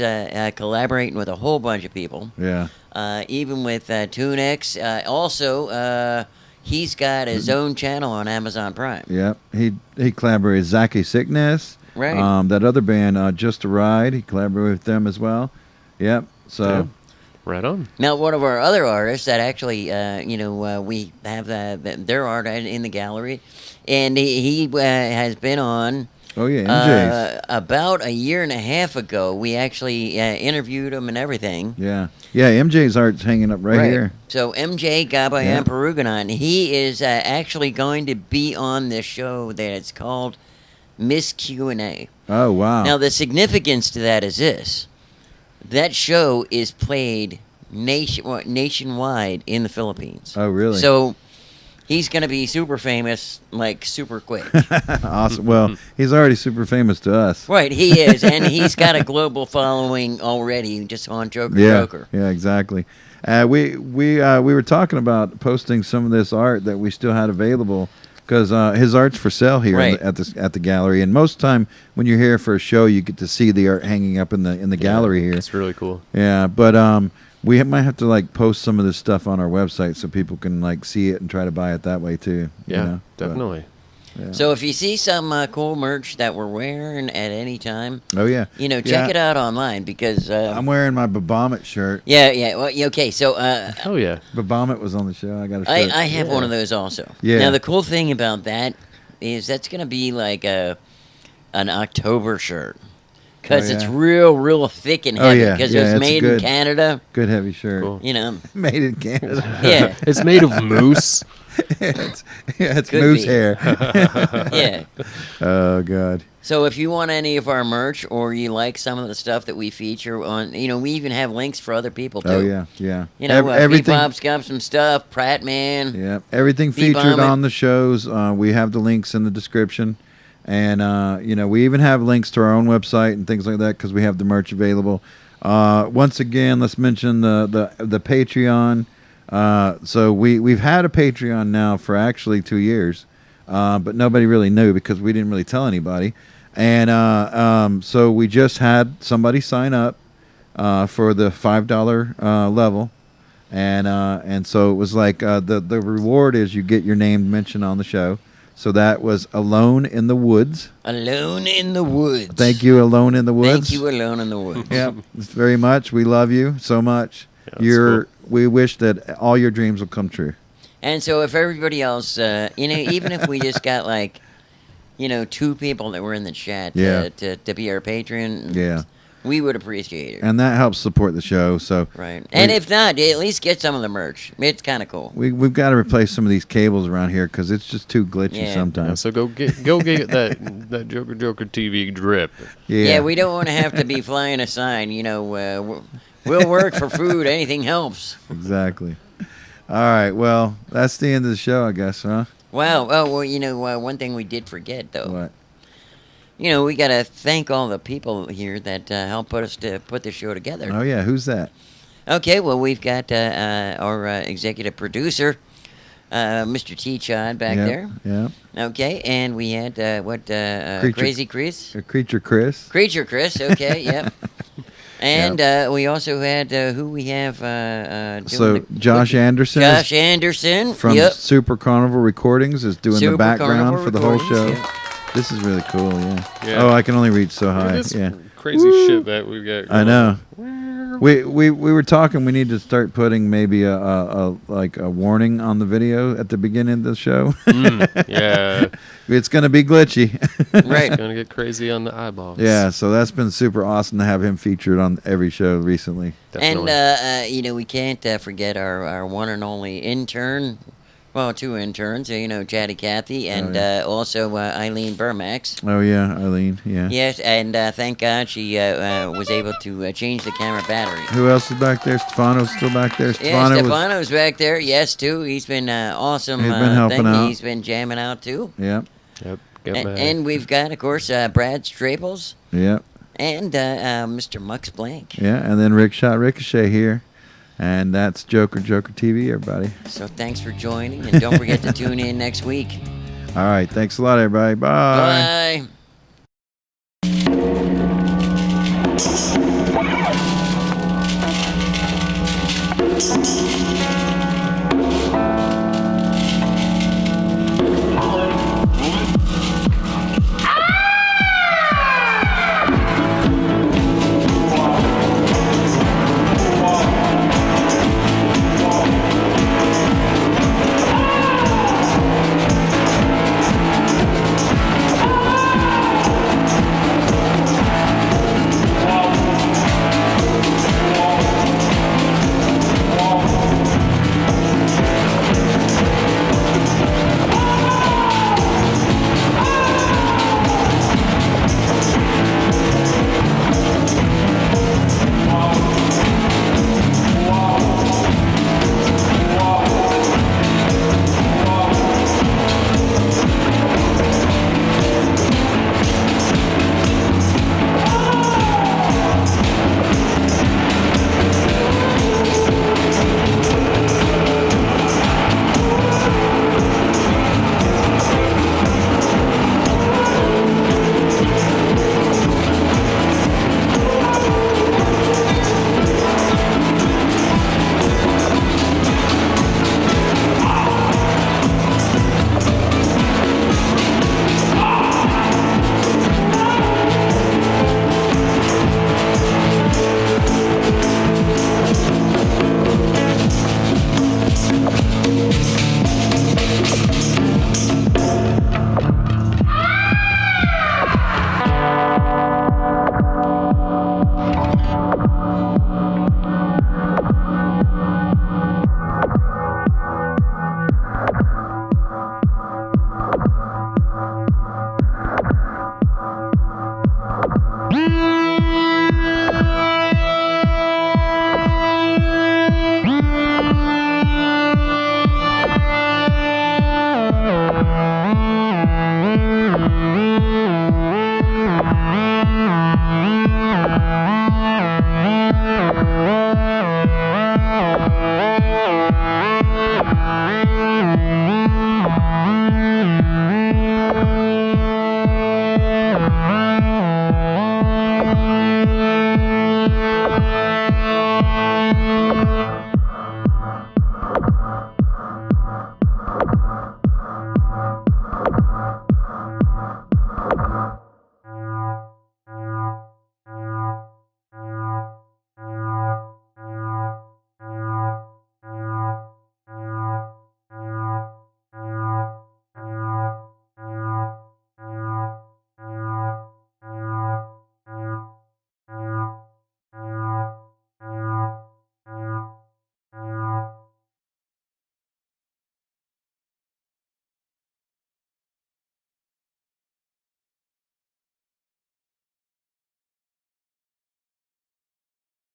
collaborating with a whole bunch of people. Yeah. Even with TuneX. Also, he's got his own channel on Amazon Prime. Yep. He collaborated with Zachy Sickness. Right. That other band, Just a Ride, he collaborated with them as well. Yep. So. Yeah. Right on. Now, one of our other artists that actually, we have their art in the gallery, and he has been on. Oh yeah, MJ's. About a year and a half ago, we actually interviewed him and everything. Yeah. MJ's art's hanging up right here. So MJ Gabayan Yeah. Peruganon, he is actually going to be on this show that it's called Miss Q&A. Oh wow. Now, the significance to that is this. That show is played nationwide in the Philippines. Oh, really? So he's going to be super famous, like super quick. Awesome. Well, he's already super famous to us. Right, he is, and he's got a global following already just on Joker Yeah. Joker. Yeah. Exactly. We were talking about posting some of this art that we still had available. Because his art's for sale here Right. at the gallery, and most of the time when you're here for a show, you get to see the art hanging up in the gallery here. It's really cool. Yeah, but we might have to like post some of this stuff on our website so people can like see it and try to buy it that way too. Yeah, definitely. Yeah. So if you see some cool merch that we're wearing at any time, Oh yeah, check Yeah. it out online because I'm wearing my Babamet shirt. yeah. Well, okay. So Oh yeah. Babamet was on the show. I got a shirt. I have one of those also. Yeah. Now the cool thing about that is that's going to be like an October shirt because Oh, it's yeah. real thick and heavy yeah. because Yeah, it was it's made good. in Canada. Good heavy shirt. Cool. Made in Canada. Yeah. It's made of moose. it's Could moose be. hair. Yeah. Oh god. So if you want any of our merch or you like some of the stuff that we feature on, we even have links for other people too. Oh yeah. Everything. Bebop's got some stuff. Pratt Man. Yeah, everything Bebop featured it. on the shows. We have the links in the description, and we even have links to our own website and things like that because we have the merch available. Once again, let's mention the Patreon. So we've had a Patreon now for actually 2 years, but nobody really knew because we didn't really tell anybody. And so we just had somebody sign up for the $5 level. And so it was like the reward is you get your name mentioned on the show. So that was Alone in the Woods. Alone in the Woods. Thank you, Alone in the Woods. Thank you, Alone in the Woods. Yep, very much. We love you so much. that's We wish that all your dreams will come true. And so if everybody else, even if we just got like, 2 people that were in the chat Yeah. to be our patron, Yeah. we would appreciate it. And that helps support the show. So Right. And if not, at least get some of the merch. It's kind of cool. we've got to replace some of these cables around here because it's just too glitchy Yeah. Yeah, sometimes. so go get that Joker Joker TV drip. Yeah, we don't want to have to be flying a sign. We'll work for food. Anything helps. Exactly. All right. Well, that's the end of the show, I guess, huh? Wow. Oh, well, one thing we did forget, though. What? We got to thank all the people here that helped put the show together. Oh yeah, who's that? Okay, well, we've got our executive producer, Mr. T. Chod back there. Yeah. Okay, and we had, Crazy Chris? Creature Chris. Creature Chris, okay, yep. And we also had, who we have doing So Josh Anderson. Josh Anderson. From Yep. Super Carnival Recordings is doing Super the background Carnival for the whole show. Recordings, This is really cool, yeah. Yeah. Oh, I can only reach so Look at high. this Yeah. crazy shit that we've got. I know. Going. We were talking. We need to start putting maybe a warning on the video at the beginning of the show. Yeah, it's gonna be glitchy. Right, gonna get crazy on the eyeballs. Yeah, so that's been super awesome to have him featured on every show recently. Definitely. And we can't forget our one and only intern. Well, 2 interns, Chatty Cathy and also Eileen Burmax. Oh yeah, Eileen. Yeah. Yes, and thank God she was able to change the camera battery. Who else is back there? Stefano's still back there. Stefano's back there. Yes, too. He's been awesome. He's been helping out. He's been jamming out too. Yep. And we've got, of course, Brad Straples. Yep. And Mr. Mux Blank. Yeah, and then Rickshot Ricochet here. And that's Joker TV, everybody. So thanks for joining, and don't forget to tune in next week. All right, thanks a lot, everybody. Bye. Bye.